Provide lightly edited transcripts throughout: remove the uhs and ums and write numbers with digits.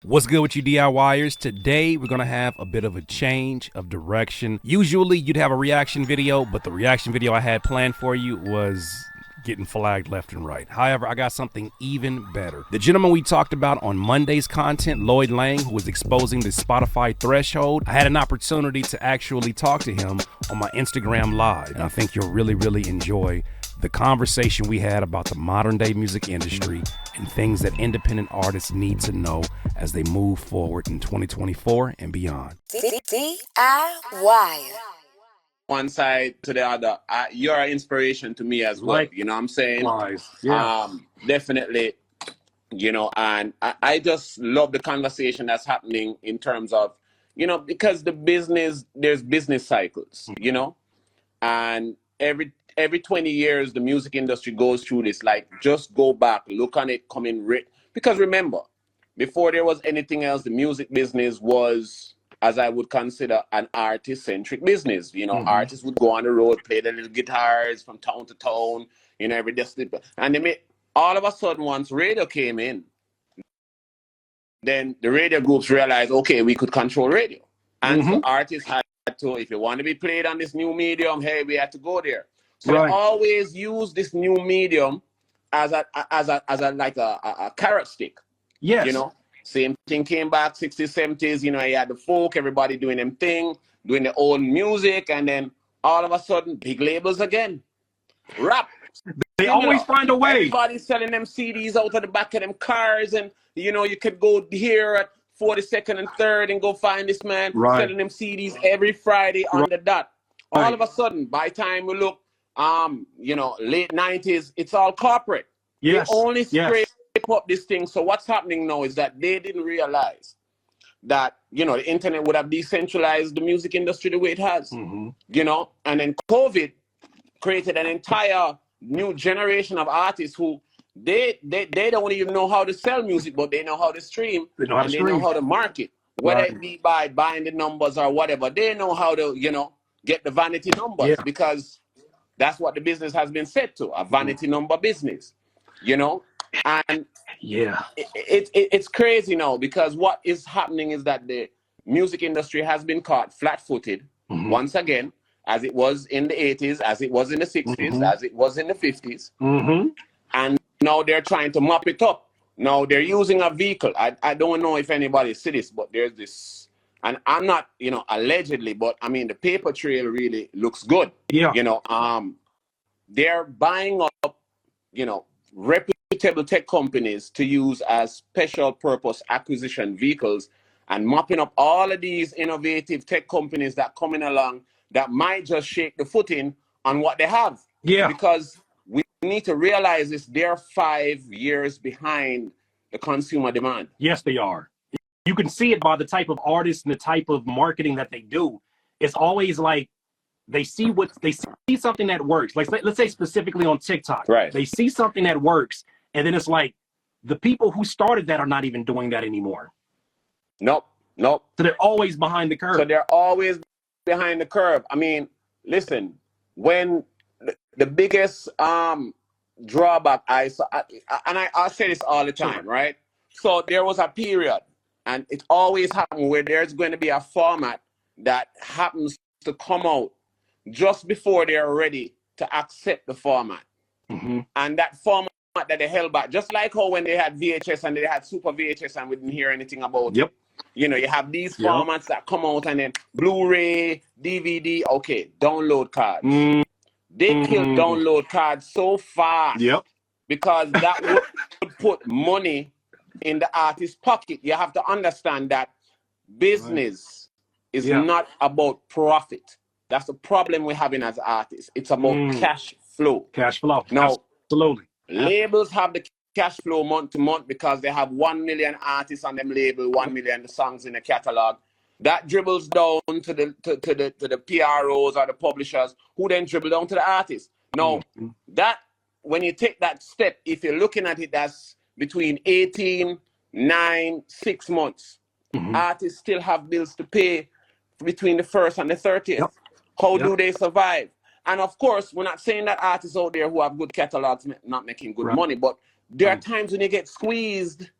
What's good with you DIYers? Today we're gonna have a bit of a change of direction. Usually you'd have a reaction video, but the reaction video I had planned for you was getting flagged left and right. However, I got something even better. The gentleman we talked about on Monday's content, Lloyd Laing, who was exposing the Spotify threshold, I had an opportunity to actually talk to him on my Instagram live, and I think you'll really enjoy the conversation we had about the modern day music industry and things that independent artists need to know as they move forward in 2024 and beyond. DIY. One side to the other. You're an inspiration to me as well. You know what I'm saying? Yeah. Definitely. You know, and I just love the conversation that's happening in terms of, you know, because there's business cycles, you know, and every 20 years the music industry goes through this. Like, just go back, look on it coming because remember, before there was anything else, the music business was, as I would consider, an artist-centric business. You know, artists would go on the road, play their little guitars from town to town, you know, every destiny. And all of a sudden, once radio came in, then the radio groups realized, okay, we could control radio. And so artists had to, if you want to be played on this new medium, hey, we had to go there. So they always use this new medium as a carrot stick. Yes. You know, same thing came back 60s, 70s. You know, you had the folk, everybody doing them thing, doing their own music, and then all of a sudden, big labels again. Rap. They always find a way. Everybody's selling them CDs out of the back of them cars, and you know, you could go here at 42nd and 3rd and go find this man selling them CDs every Friday on the dot. All of a sudden, by the time we look, you know, late 90s, it's all corporate. Yes. They only scrape up this thing. So what's happening now is that they didn't realize that, you know, the internet would have decentralized the music industry the way it has. You know, and then COVID created an entire new generation of artists who they don't even know how to sell music, but they know how to stream. They know how to market, whether it be by buying the numbers or whatever. They know how to, you know, get the vanity numbers because that's what the business has been set to, a vanity number business, you know. And it's crazy now because what is happening is that the music industry has been caught flat-footed once again, as it was in the 80s, as it was in the 60s, as it was in the 50s. And now they're trying to mop it up. Now they're using a vehicle. I don't know if anybody see this, but there's this, and I'm not, you know, allegedly, but I mean, the paper trail really looks good. Yeah. You know, they're buying up, you know, reputable tech companies to use as special purpose acquisition vehicles and mopping up all of these innovative tech companies that coming along that might just shake the footing on what they have. Yeah. Because we need to realize this, they're 5 years behind the consumer demand. Yes, they are. You can see it by the type of artists and the type of marketing that they do. It's always like they see something that works. Like, let's say specifically on TikTok. Right. They see something that works, and then it's like the people who started that are not even doing that anymore. Nope. So they're always behind the curve. So they're always behind the curve. I mean, listen, when the biggest drawback I saw, and I say this all the time, right? So there was a period, and it always happens where there's going to be a format that happens to come out just before they're ready to accept the format. And that format that they held back, just like how when they had VHS and they had Super VHS and we didn't hear anything about it. You know, you have these formats that come out, and then Blu-ray, DVD, okay, download cards. They killed download cards so fast because that would put money in the artist's pocket. You have to understand that business is not about profit. That's the problem we're having as artists. It's about cash flow. Cash flow. Now, absolutely. Labels have the cash flow month to month because they have 1 million artists on them label, 1 million songs in the catalog. That dribbles down to the PROs or the publishers, who then dribble down to the artists. Now, that when you take that step, if you're looking at it, that's between 18, 9, 6 months. Artists still have bills to pay between the 1st and the 30th. How do they survive? And of course, we're not saying that artists out there who have good catalogs not making good money, but there are times when you get squeezed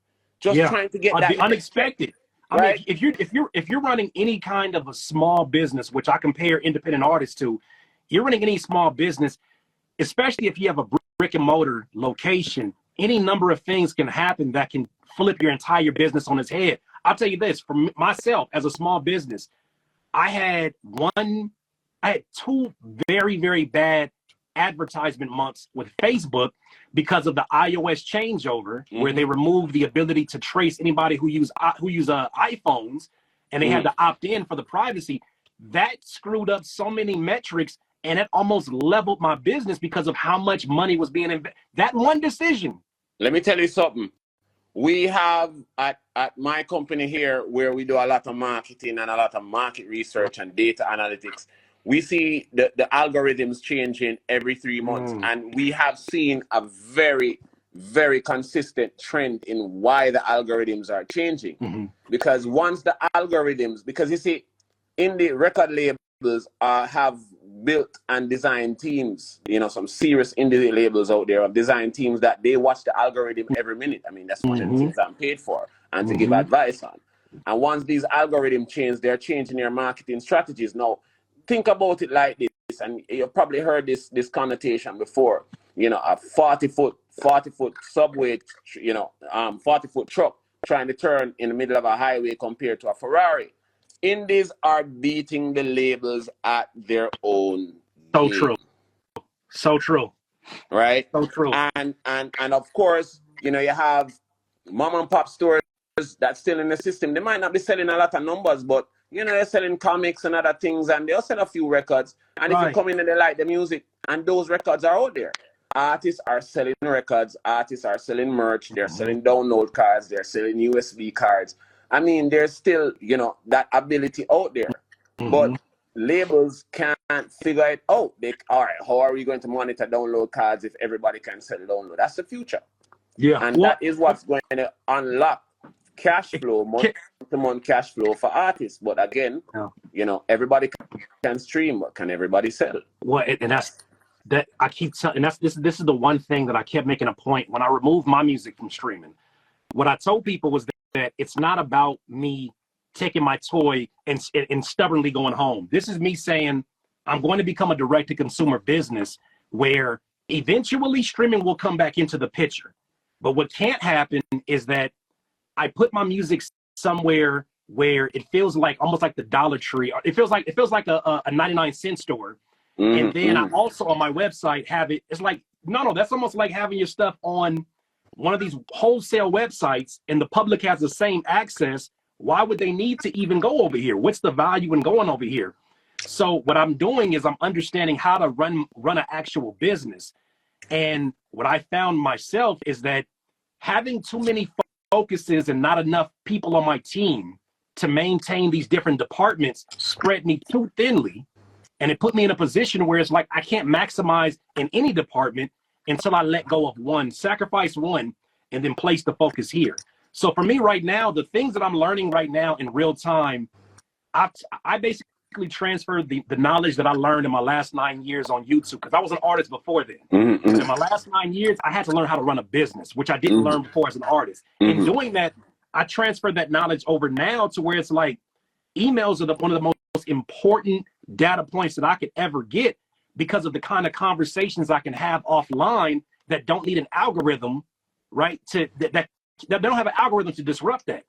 just trying to get that the unexpected. I mean, if you're running any kind of a small business, which I compare independent artists to, you're running any small business, especially if you have a brick and mortar location, any number of things can happen that can flip your entire business on its head. I'll tell you this, for myself as a small business, I had two very, very bad advertisement months with Facebook because of the iOS changeover, where they removed the ability to trace anybody who use iPhones, and they had to opt in for the privacy. That screwed up so many metrics, and it almost leveled my business because of how much money was being invested. That one decision. Let me tell you something. We have at my company here, where we do a lot of marketing and a lot of market research and data analytics, we see the algorithms changing every 3 months. And we have seen a very, very consistent trend in why the algorithms are changing. Because once the algorithms, because you see, indie record labels have built and designed teams, some serious indie labels out there have designed teams that they watch the algorithm every minute. I mean, that's one of the things I'm paid for and to give advice on. And once these algorithms change, they're changing their marketing strategies. Now, think about it like this, and you've probably heard this connotation before. A 40-foot subway, 40-foot truck trying to turn in the middle of a highway compared to a Ferrari. Indies are beating the labels at their own So game. true. So true. Right? So true. And of course, you have mom and pop stores that's still in the system. They might not be selling a lot of numbers, but they're selling comics and other things, and they'll sell a few records. And if you come in and they like the music, and those records are out there. Artists are selling records, artists are selling merch, they're selling download cards, they're selling USB cards. I mean, there's still, that ability out there. But labels can't figure it out. All right, how are we going to monitor download cards if everybody can sell download? That's the future. Yeah. And that is what's going to unlock cash flow, month-to-month cash flow for artists. But again, everybody can stream, but can everybody sell? Well, and that's that I keep telling, and this is the one thing that I kept making a point when I removed my music from streaming. What I told people was that it's not about me taking my toy and stubbornly going home. This is me saying I'm going to become a direct-to-consumer business where eventually streaming will come back into the picture. But what can't happen is that I put my music somewhere where it feels like almost like the Dollar Tree. It feels like a 99-cent store. And then I also on my website have it. It's like, no, that's almost like having your stuff on one of these wholesale websites and the public has the same access. Why would they need to even go over here? What's the value in going over here? So what I'm doing is I'm understanding how to run an actual business. And what I found myself is that having too many focuses and not enough people on my team to maintain these different departments spread me too thinly. And it put me in a position where it's like I can't maximize in any department until I let go of one, sacrifice one, and then place the focus here. So for me right now, the things that I'm learning right now in real time, I basically transferred the knowledge that I learned in my last 9 years on YouTube, because I was an artist before then. In my last 9 years, I had to learn how to run a business, which I didn't learn before as an artist. In doing that, I transferred that knowledge over now to where it's like emails are one of the most important data points that I could ever get, because of the kind of conversations I can have offline that don't need an algorithm, right? That don't have an algorithm to disrupt that.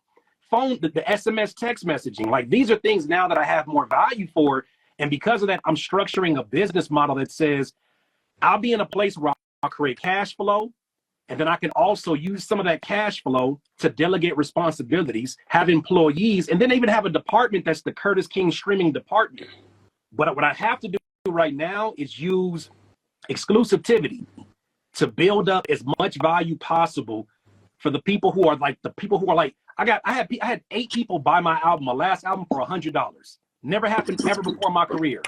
The SMS text messaging, like these are things now that I have more value for. And because of that, I'm structuring a business model that says I'll be in a place where I'll create cash flow. And then I can also use some of that cash flow to delegate responsibilities, have employees, and then even have a department that's the Curtis King streaming department. But what I have to do right now is use exclusivity to build up as much value possible for the people who are like I had 8 people buy my album, my last album, for $100. Never happened ever before in my career.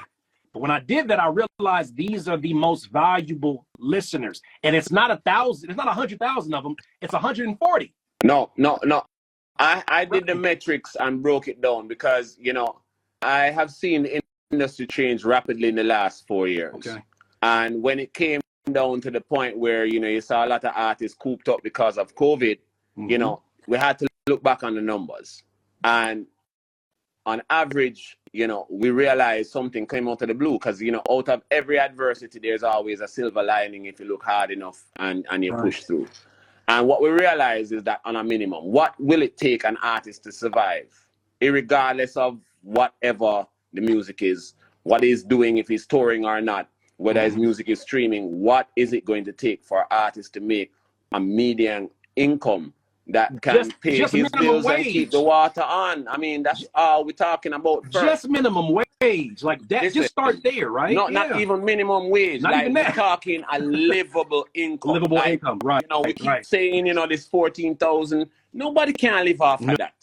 But when I did that, I realized these are the most valuable listeners. And it's not 1,000, it's not 100,000 of them, it's 140. No. I did the metrics and broke it down because, I have seen the industry change rapidly in the last 4 years. Okay. And when it came down to the point where, you saw a lot of artists cooped up because of COVID, we had to look back on the numbers. And on average, you know, we realized something came out of the blue because, you know, out of every adversity, there's always a silver lining if you look hard enough and you push through. And what we realize is that on a minimum, what will it take an artist to survive, irregardless of whatever the music is, what he's doing, if he's touring or not, whether his music is streaming, what is it going to take for artists to make a median income that can pay his bills and keep the water on? I mean, that's all we're talking about first. Just minimum wage, like that. Listen, just start there, right? Not even minimum wage. Not like even that. We're talking a livable income. Livable income, right? You know, we keep saying, you know, this 14,000. Nobody can live off of that.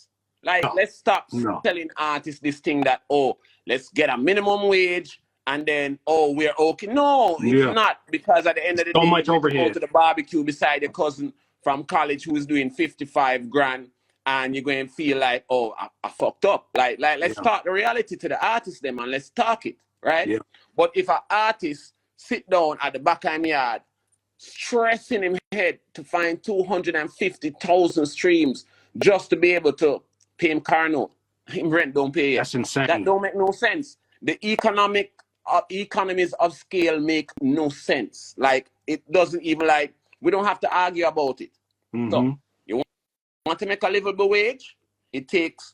Like, let's stop telling artists this thing that, oh, let's get a minimum wage and then, oh, we're okay. No, it's not, because at the end of the day, much you overhead. go to the barbecue beside your cousin from college who is doing 55 grand, and you're going to feel like, oh, I fucked up. Like let's talk the reality to the artist them, and let's talk it, right? Yeah. But if an artist sit down at the back of my yard, stressing him head to find 250,000 streams just to be able to pay him car note, him rent don't pay. That's insane. That don't make no sense. The economies of scale make no sense. Like, it doesn't even, like, we don't have to argue about it. So you want to make a livable wage? It takes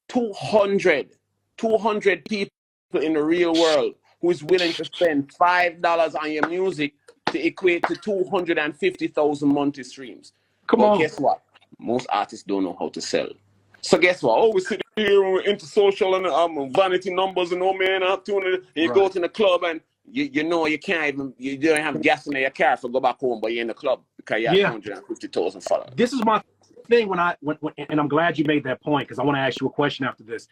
200 people in the real world who is willing to spend $5 on your music to equate to 250,000 monthly streams. Come on. Guess what? Most artists don't know how to sell. So guess what? Oh, we sit here and we're into social and vanity numbers and oh man, I'm doing it. And you go to the club and you know you can't even, you don't have gas in your car, so go back home, but you're in the club because you have 250,000 followers. This is my thing when and I'm glad you made that point, because I want to ask you a question after this.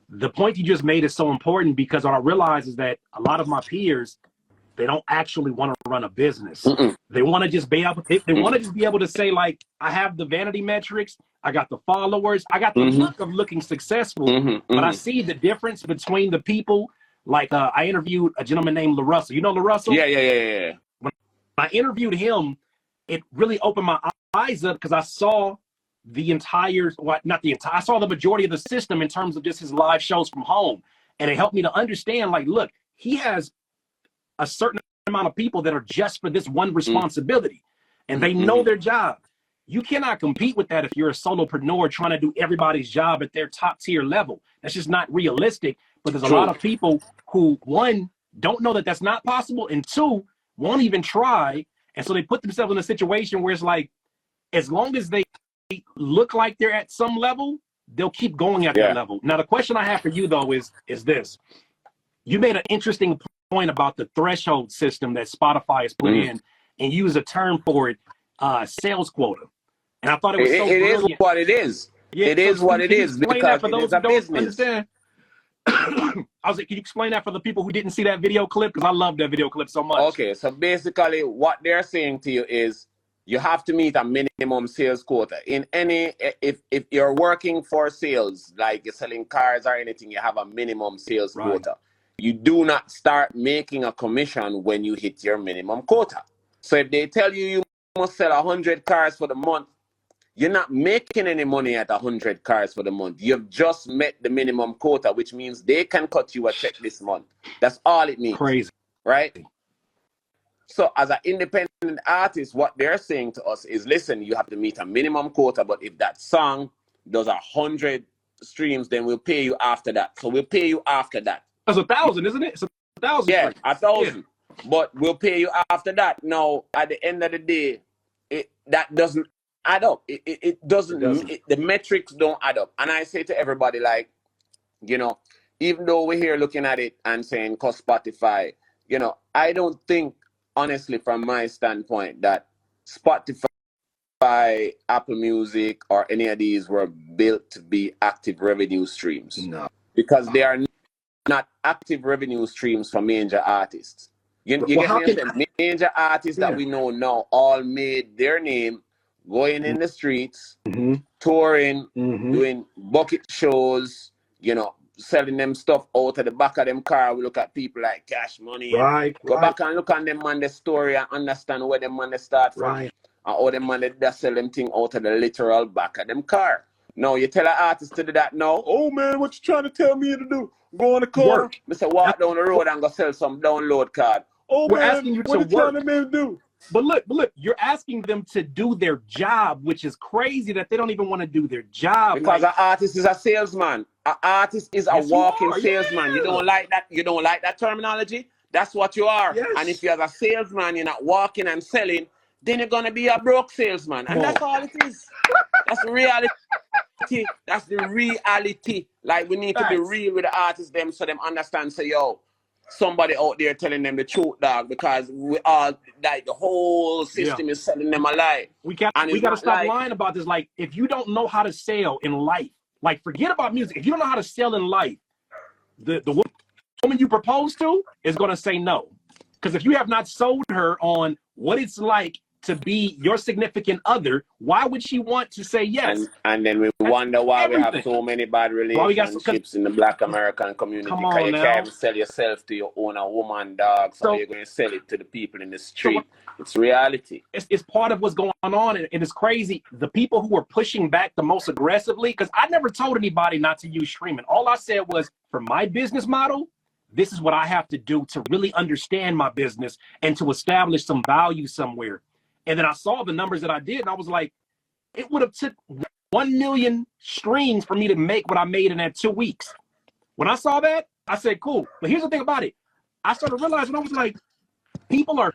The point you just made is so important, because what I realize is that a lot of my peers, they don't actually want to run a business. They want to just be able want to just be able to say, like, I have the vanity metrics, I got the followers, I got the look of looking successful, but I see the difference between the people. Like, I interviewed a gentleman named LaRussell. You know LaRussell? Yeah. When I interviewed him, it really opened my eyes up, because I saw I saw the majority of the system in terms of just his live shows from home. And it helped me to understand, like, look, he has a certain amount of people that are just for this one responsibility, and they know their job. You cannot compete with that if you're a solopreneur trying to do everybody's job at their top tier level. That's just not realistic. But there's a lot of people who, one, don't know that that's not possible, and two, won't even try. And so they put themselves in a situation where it's like, as long as they look like they're at some level, they'll keep going at that level. Now, the question I have for you, though, is this. You made an interesting point about the threshold system that Spotify has put in, and use a term for it, sales quota. And I thought it was so brilliant. It is what it is. Yeah, it is what it is, because for those it is a who don't business. Understand? I was like, can you explain that for the people who didn't see that video clip? Because I love that video clip so much. Okay, so basically what they're saying to you is you have to meet a minimum sales quota. In any, if you're working for sales, like you're selling cars or anything, you have a minimum sales quota. You do not start making a commission when you hit your minimum quota. So if they tell you you must sell 100 cars for the month, you're not making any money at 100 cars for the month. You've just met the minimum quota, which means they can cut you a check this month. That's all it means. Crazy. Right? So as an independent artist, what they're saying to us is, listen, you have to meet a minimum quota, but if that song does 100 streams, then we'll pay you after that. So we'll pay you after that. That's 1,000, isn't it? It's 1,000. Yeah, 1,000. Yeah. But we'll pay you after that. Now, at the end of the day, that doesn't add up. It doesn't. The metrics don't add up. And I say to everybody, like, you know, even though we're here looking at it and saying, cause Spotify, you know, I don't think, honestly, from my standpoint, that Spotify, Apple Music, or any of these were built to be active revenue streams. No. Because they are not active revenue streams for major artists. You get me? Major artists that we know now all made their name going in the streets, touring, doing bucket shows, you know, selling them stuff out of the back of them car. We look at people like Cash Money. Go back and look on them on the story and understand where them on the start from. and all them man they sell them thing out of the literal back of them car. No, you tell an artist to do that now. Oh man, what you trying to tell me to do? Go on the corner. Work. I say walk down the road and go sell some download card. Oh We're man, asking you what to you trying work. to do? But look, you're asking them to do their job, which is crazy that they don't even want to do their job. Because an artist is a salesman. An artist is a Yes, you walking are, salesman. yeah. You don't like that? You don't like that terminology? That's what you are. Yes. And if you're a salesman, you're not walking and selling, then you're gonna be a broke salesman. And that's all it is. That's the reality. That's the reality. Like we need to be real with the artists them so them understand. Say, yo, somebody out there telling them the truth, dog, because we all like the whole system is selling them a lie. We got to stop lying about this. Like, if you don't know how to sell in life, like forget about music. If you don't know how to sell in life, the woman you propose to is gonna say no. Because if you have not sold her on what it's like to be your significant other, why would she want to say yes? And then we wonder why we have so many bad relationships in the Black American community. Because you can't even sell yourself to your own woman, dog. So you're going to sell it to the people in the street. It's reality. It's part of what's going on, and it's crazy. The people who are pushing back the most aggressively, because I never told anybody not to use streaming. All I said was, for my business model, this is what I have to do to really understand my business and to establish some value somewhere. And then I saw the numbers that I did, and I was like, it would have took 1 million streams for me to make what I made in that 2 weeks. When I saw that, I said, cool. But here's the thing about it. I started realizing, I was like, people are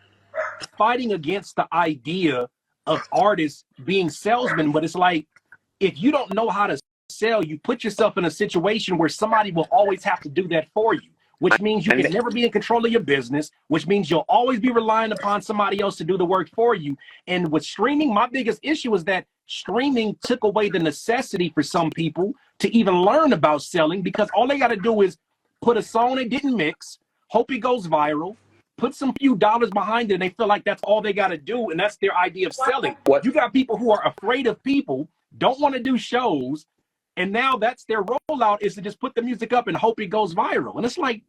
fighting against the idea of artists being salesmen, but it's like, if you don't know how to sell, you put yourself in a situation where somebody will always have to do that for you, which means you can never be in control of your business, which means you'll always be relying upon somebody else to do the work for you. And with streaming, my biggest issue is that streaming took away the necessity for some people to even learn about selling, because all they got to do is put a song they didn't mix, hope it goes viral, put some few dollars behind it, and they feel like that's all they got to do, and that's their idea of selling. You got people who are afraid of people, don't want to do shows, and now that's their rollout, is to just put the music up and hope it goes viral. And it's like,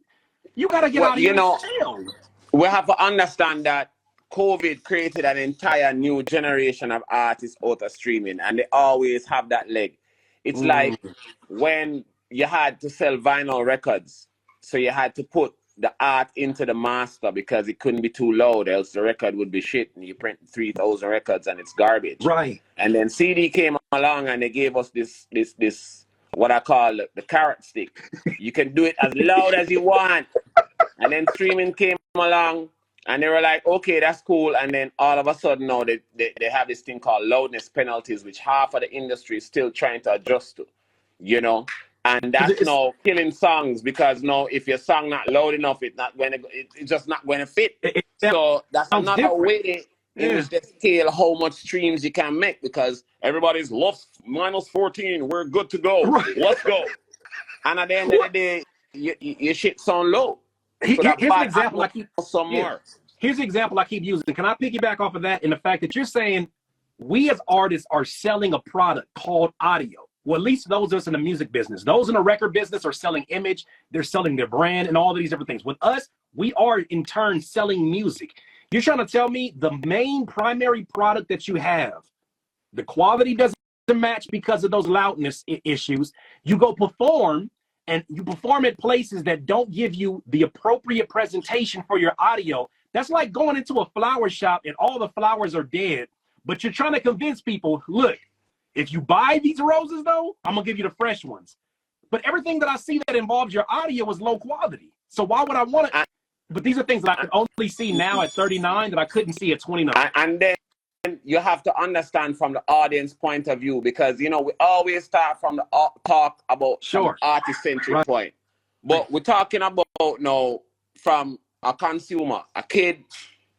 you got to get out of here and sell. We have to understand that COVID created an entire new generation of artists out of streaming, and they always have that leg. It's like when you had to sell vinyl records, so you had to put the art into the master because it couldn't be too loud, else the record would be shit, and you print 3,000 records and it's garbage. Right. And then CD came along and they gave us this what I call the carrot stick. You can do it as loud as you want. And then streaming came along and they were like, okay, that's cool. And then all of a sudden now they have this thing called loudness penalties, which half of the industry is still trying to adjust to, you know. And that's now killing songs, because now if your song not loud enough, it's just not going to fit. So that's another way in which they scale how much streams you can make, because everybody's lost -14. We're good to go. Right. Let's go. And at the end of the day, your shit sound low. Here's an example more. Here's the example I keep using. Can I piggyback off of that in the fact that you're saying we as artists are selling a product called audio? Well, at least those of us in the music business. Those in the record business are selling image. They're selling their brand and all of these different things. With us, we are in turn selling music. You're trying to tell me the main primary product that you have, the quality doesn't match because of those loudness issues. You go perform, and you perform at places that don't give you the appropriate presentation for your audio. That's like going into a flower shop and all the flowers are dead, but you're trying to convince people, look, if you buy these roses, though, I'm going to give you the fresh ones. But everything that I see that involves your audio is low quality. So why would I want it? But these are things that I can only see now at 39 that I couldn't see at 29. And then you have to understand from the audience point of view, because, you know, we always start from the talk about artist-centric point. But we're talking about now from a consumer, a kid,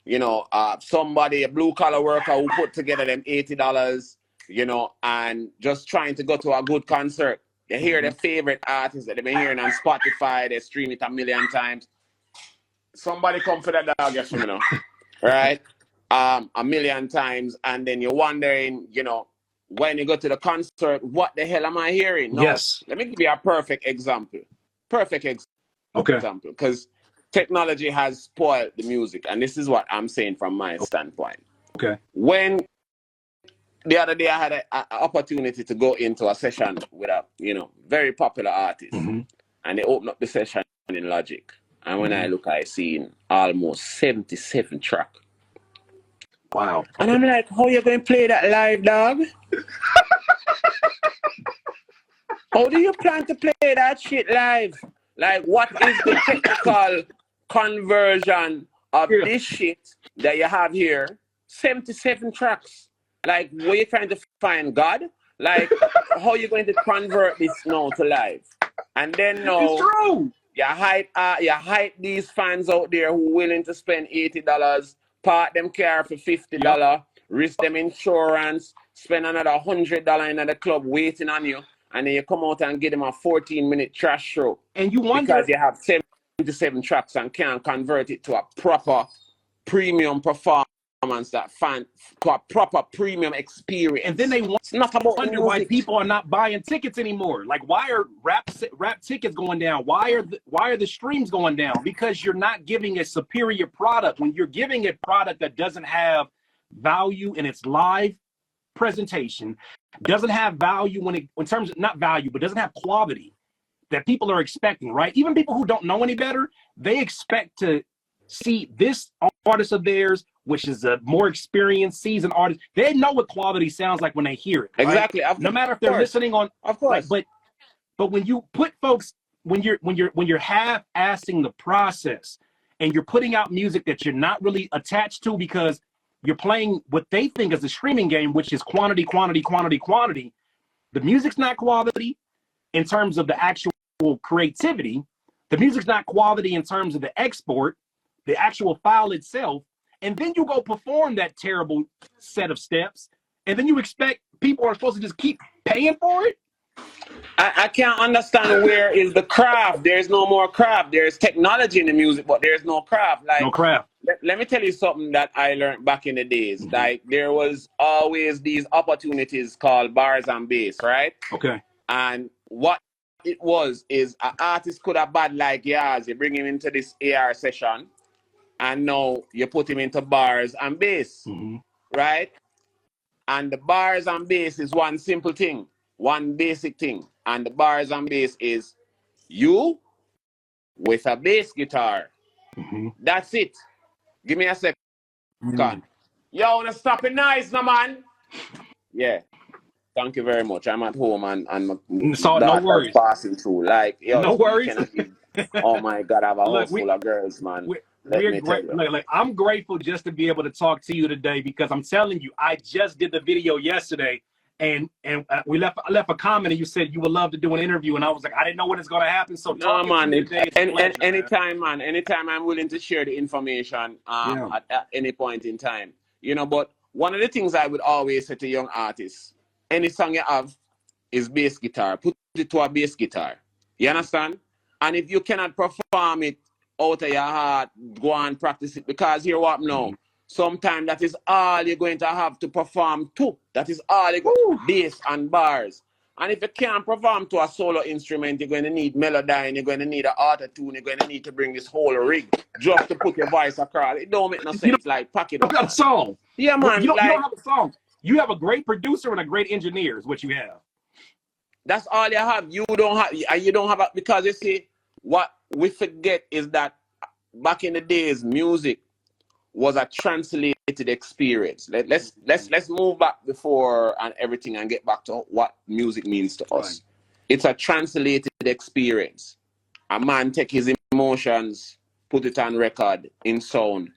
you know, somebody, a blue-collar worker who put together them $80, you know, and just trying to go to a good concert. They hear their favorite artists that they've been hearing on Spotify, they stream it 1 million times. Somebody come for that dog, yes, you know, right? 1 million times, and then you're wondering, you know, when you go to the concert, what the hell am I hearing? No, yes. Let me give you a perfect example. Example, because technology has spoiled the music, and this is what I'm saying from my standpoint. Okay. When the other day I had an opportunity to go into a session with a very popular artist, and they opened up the session in Logic, and when I look, I seen almost 77 track. Wow. And I'm like, how you going to play that live, dog? How do you plan to play that shit live? Like, what is the technical conversion of this shit that you have here? 77 tracks. Like, were you trying to find God? Like, how are you going to convert this now to live? And then now, it's true. You hype these fans out there who willing to spend $80, park them car for $50, risk them insurance, spend another $100 in the club waiting on you, and then you come out and give them a 14-minute trash show. And you wonder, because you have 77 tracks and can't convert it to a proper premium performance that fan to a proper premium experience. And then they it's not about wonder why people are not buying tickets anymore. Like, why are rap tickets going down? Why are the streams going down? Because you're not giving a superior product. When you're giving a product that doesn't have value in its live presentation, doesn't have value in terms of not value, but doesn't have quality that people are expecting, right? Even people who don't know any better, they expect to see this artist of theirs, which is a more experienced, seasoned artist. They know what quality sounds like when they hear it. Right? Exactly. No matter if they're listening on, of course. Like, but when you put folks, when you're half-assing the process, and you're putting out music that you're not really attached to because you're playing what they think is a streaming game, which is quantity, quantity, quantity, quantity. The music's not quality in terms of the actual creativity. The music's not quality in terms of the export, the actual file itself. And then you go perform that terrible set of steps, and then you expect people are supposed to just keep paying for it? I can't understand where is the craft. There's no more craft. There's technology in the music, but there's no craft. Like, no craft. Let me tell you something that I learned back in the days. Like, there was always these opportunities called bars and bass, right? Okay. And what it was is an artist could have bad like yours. You bring him into this AR session, and now you put him into bars and bass, right? And the bars and bass is one simple thing, one basic thing. And the bars and bass is you with a bass guitar. That's it. Give me a second. Yo, wanna stop it nice, no man? Yeah. Thank you very much. I'm at home and so, no worries. Passing through. Like, yo, no worries. Oh my God, I have a house full of girls, man. We're great. Like, I'm grateful just to be able to talk to you today, because I'm telling you, I just did the video yesterday, and we left a comment, and you said you would love to do an interview, and I was like, I didn't know when it's going to happen. So no, man, anytime, man. Anytime I'm willing to share the information at any point in time, But one of the things I would always say to young artists, any song you have is bass guitar. Put it to a bass guitar. You understand? And if you cannot perform it out of your heart, go and practice it. Because hear what now? Sometimes that is all you're going to have to perform to. That is all you bass and bars. And if you can't perform to a solo instrument, you're going to need melodyne, you're going to need an auto-tune, you're going to need to bring this whole rig just to put your voice across. It don't make no sense. Like, pack it up. You got a song. Yeah, man. You don't have a song. You have a great producer and a great engineer is what you have. That's all you have. You don't have because you see, what we forget is that back in the days, music was a translated experience. Let's move back before and everything and get back to what music means to us. Right. It's a translated experience. A man take his emotions, put it on record in sound.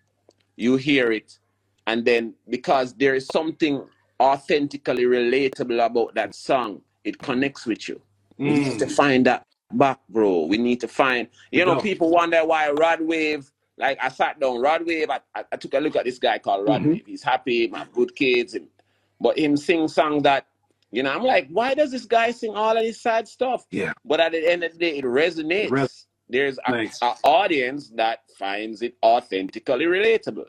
You hear it, and then because there is something authentically relatable about that song, it connects with you. We need to find that back, bro. We need to find, people wonder why Rod Wave, like I sat down, Rod Wave, I took a look at this guy called Rod Wave. He's happy, my good kids, but him sing songs that, I'm like, why does this guy sing all of this sad stuff? Yeah. But at the end of the day, it resonates. There's an audience that finds it authentically relatable.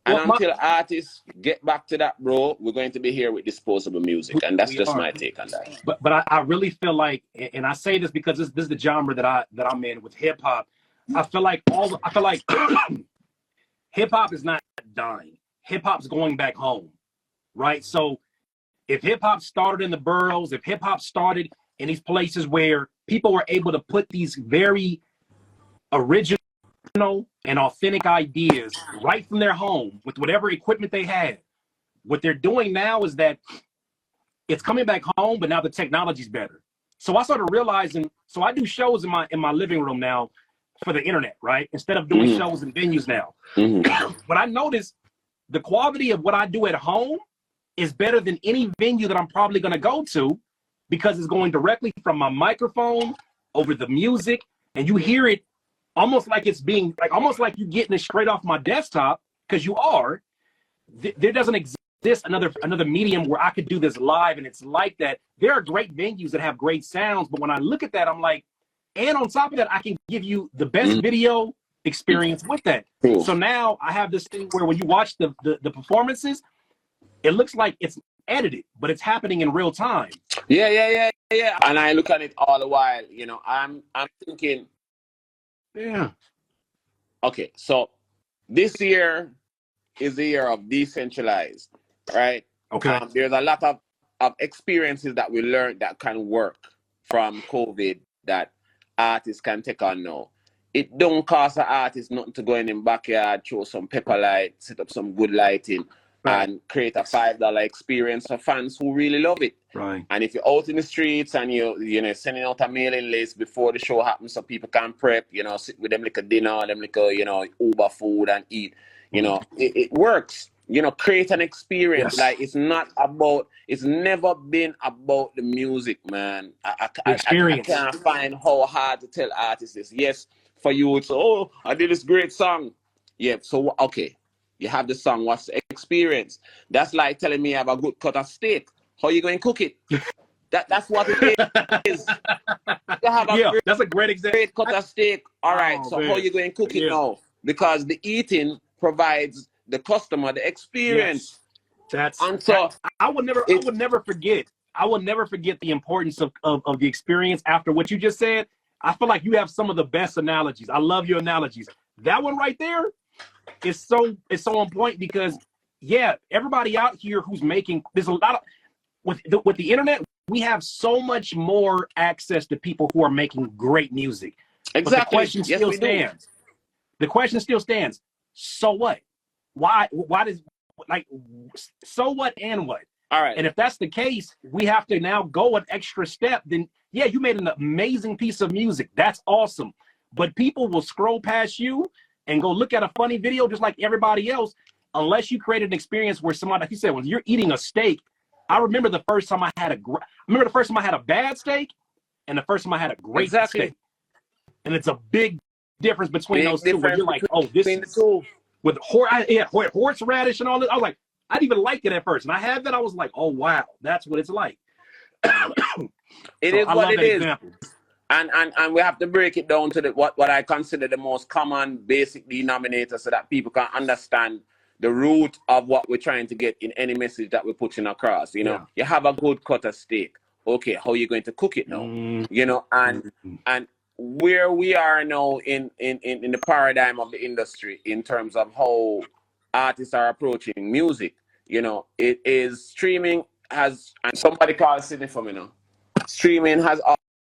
And until artists get back to that, bro, we're going to be here with disposable music. And that's just my take on that. But I really feel like, and I say this because this is the genre that I'm in with hip hop. I feel like hip hop is not dying. Hip hop's going back home, right? So If hip hop started in the boroughs, if hip hop started in these places where people were able to put these very original and authentic ideas right from their home with whatever equipment they had, what they're doing now is that it's coming back home, but now the technology's better. So I started realizing, so I do shows in my living room now for the internet, right? Instead of doing shows in venues now. But I noticed the quality of what I do at home is better than any venue that I'm probably going to go to, because it's going directly from my microphone over the music, and you hear it almost like it's being like almost like you're getting it straight off my desktop, because you are. There doesn't exist another medium where I could do this live, and it's like that. There are great venues that have great sounds, but when I look at that, I'm like, and on top of that, I can give you the best video experience with that. Cool. So now I have this thing where when you watch the performances, it looks like it's edited, but it's happening in real time. Yeah. And I look at it all the while, you know, I'm thinking, yeah, okay, so this year is the year of decentralized, right? Okay. There's a lot of experiences that we learned that can work from COVID that artists can take on now. It don't cost an artist nothing to go in the backyard, throw some pepper light, set up some good lighting, Right. and create a $5 experience for fans who really love it. Right. And if you're out in the streets and you're sending out a mailing list before the show happens so people can prep, you know, sit with them like a dinner, them like a, you know, Uber food and eat, you know, it works. You know, create an experience. Yes. Like it's never been about the music, man. I experience. can't find how hard to tell artists this. Yes, for you, it's, oh, I did this great song. Yeah, so, okay. You have the song, what's the experience? That's like telling me I have a good cut of steak. How you going to cook it? That's what it is. You have that's a great example. Great cut of steak. All right, Oh, so man. how you going to cook it now? Because the eating provides the customer the experience. Yes. And so I would never forget the importance of the experience after what you just said. I feel like you have some of the best analogies. I love your analogies. That one right there is so on point, because everybody out here who's making, there's a lot of with the internet, we have so much more access to people who are making great music. exactly. But the question still stands. The question still stands. So what? Why does, like, so what and what? All right. And if that's the case, we have to now go an extra step. Then you made an amazing piece of music. That's awesome. But people will scroll past you and go look at a funny video just like everybody else, unless you create an experience where somebody, like you said, when you're eating a steak. I remember the first time I had a bad steak and the first time I had a great steak. And it's a big difference between those two, where you're like, oh, this is with horseradish and all this. I was like, I didn't even like it at first. And I had that, I was like, oh wow, that's what it's like. It is what it is. And we have to break it down to what I consider the most common basic denominator, so that people can understand the root of what we're trying to get in any message that we're putting across. You know, you have a good cut of steak. Okay, how are you going to cook it now? You know, and where we are now in the paradigm of the industry in terms of how artists are approaching music, you know, it is streaming has, and somebody called Sydney for me now, streaming has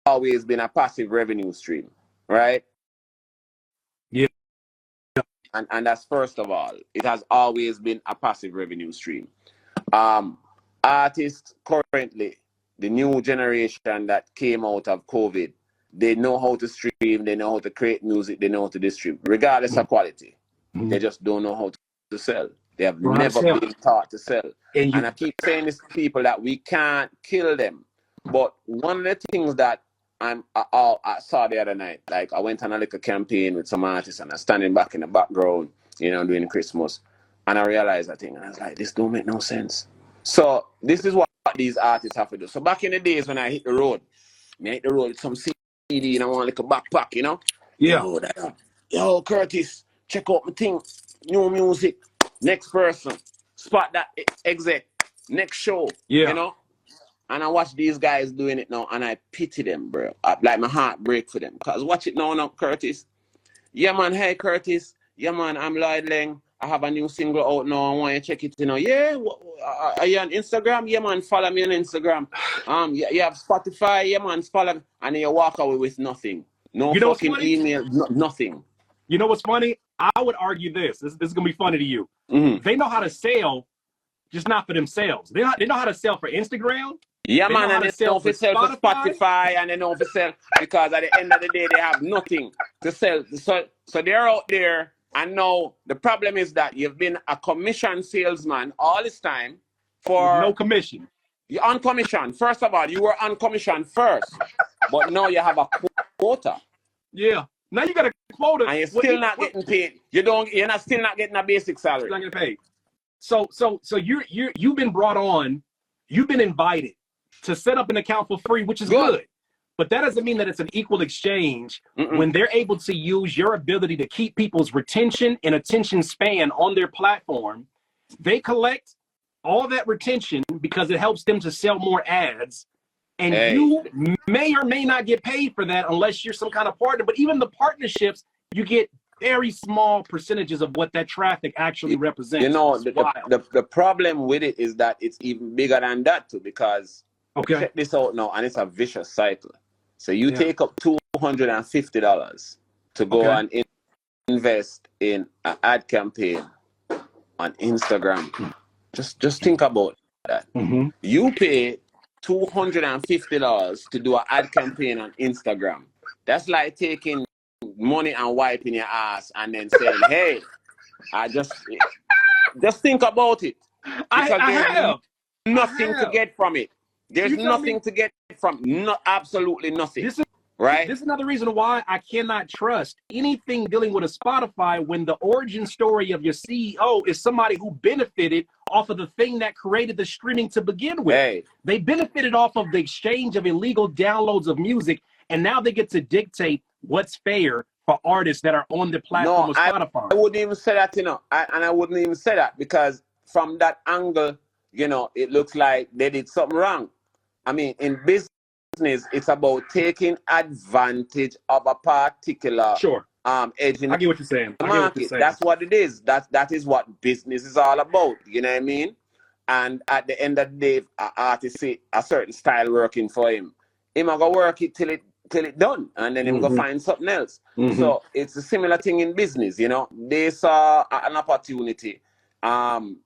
always been a passive revenue stream, right? Yeah. And that's first of all, it has always been a passive revenue stream. Artists currently, the new generation that came out of COVID, they know how to stream, they know how to create music, they know how to distribute, regardless of quality. They just don't know how to sell. They have never been taught to sell. And I keep saying this to people that we can't kill them. But one of the things that I saw the other night, like I went on a little campaign with some artists and I'm standing back in the background, you know, doing Christmas. And I realized that thing, and I was like, this don't make no sense. So this is what these artists have to do. So back in the days when I hit the road with some CD and I want a little backpack, you know? Yeah. Yo, Curtis, check out my thing. New music. Next person. Spot that exec. Next show. Yeah. You know? And I watch these guys doing it now and I pity them, bro. Like my heart break for them. Because watch it now, Curtis. Yeah, man. Hey, Curtis. Yeah, man. I'm Lloyd Laing. I have a new single out now. I want you to check it. Yeah. Are you on Instagram? Yeah, man. Follow me on Instagram. You have Spotify. Yeah, man. Follow me. And then you walk away with nothing. No fucking email. Nothing. You know what's funny? I would argue this. This is gonna be funny to you. They know how to sell, just not for themselves. They know how to sell for Instagram. Yeah, man, and they know to sell for Spotify, and they know to sell because at the end of the day they have nothing to sell. So they're out there, and now the problem is that you've been a commission salesman all this time for with no commission. You're on commission. First of all, you were on commission first, but now you have a quota. Yeah. Now you got a quota, and you're still not getting paid. You're not still not getting a basic salary. You're not getting paid. So you've been brought on. You've been invited to set up an account for free, which is good. But that doesn't mean that it's an equal exchange when they're able to use your ability to keep people's retention and attention span on their platform. They collect all that retention because it helps them to sell more ads. And you may or may not get paid for that unless you're some kind of partner. But even the partnerships, you get very small percentages of what that traffic actually represents. You know, the problem with it is that it's even bigger than that too, because check this out now, and it's a vicious cycle. So you take up $250 to go and invest in an ad campaign on Instagram. Just think about that. You pay $250 to do an ad campaign on Instagram. That's like taking money and wiping your ass and then saying, hey, I just think about it. Because there's nothing to get from it. There's nothing to get from absolutely nothing. Right? This is another reason why I cannot trust anything dealing with a Spotify when the origin story of your CEO is somebody who benefited off of the thing that created the streaming to begin with. They benefited off of the exchange of illegal downloads of music, and now they get to dictate what's fair for artists that are on the platform of Spotify. I wouldn't even say that, I wouldn't even say that because from that angle, it looks like they did something wrong. I mean, in business, it's about taking advantage of a particular edge in I get what you're saying. the market. That's what it is. That is what business is all about. You know what I mean? And at the end of the day, if an artist see a certain style working for him gonna work it till it done, and then him go find something else. So it's a similar thing in business. They saw an opportunity.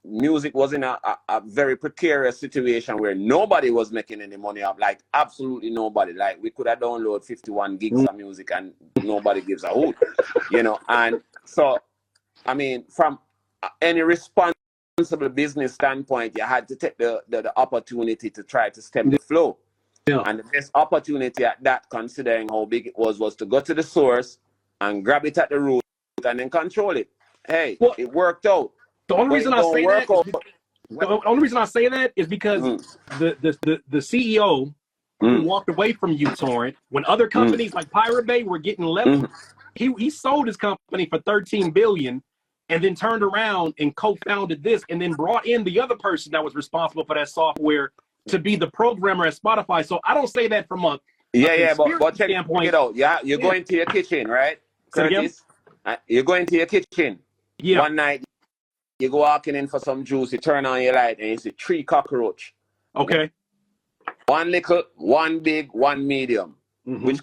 Music was in a very precarious situation where nobody was making any money up, like absolutely nobody. Like we could have downloaded 51 gigs of music and nobody gives a hoot, And so, I mean, from any responsible business standpoint, you had to take the opportunity to try to stem the flow. And the best opportunity at that, considering how big it was to go to the source and grab it at the root and then control it. Hey, it worked out. The only reason I say that is because the CEO who walked away from uTorrent when other companies like Pirate Bay were getting leveled, he sold his company for $13 billion and then turned around and co-founded this and then brought in the other person that was responsible for that software to be the programmer at Spotify. So I don't say that from a but check it out. You're going to your kitchen, right, Curtis? You're going to your kitchen. One night. You go walking in for some juice, you turn on your light, and you see 3 cockroach. Okay. One little, one big, one medium. Which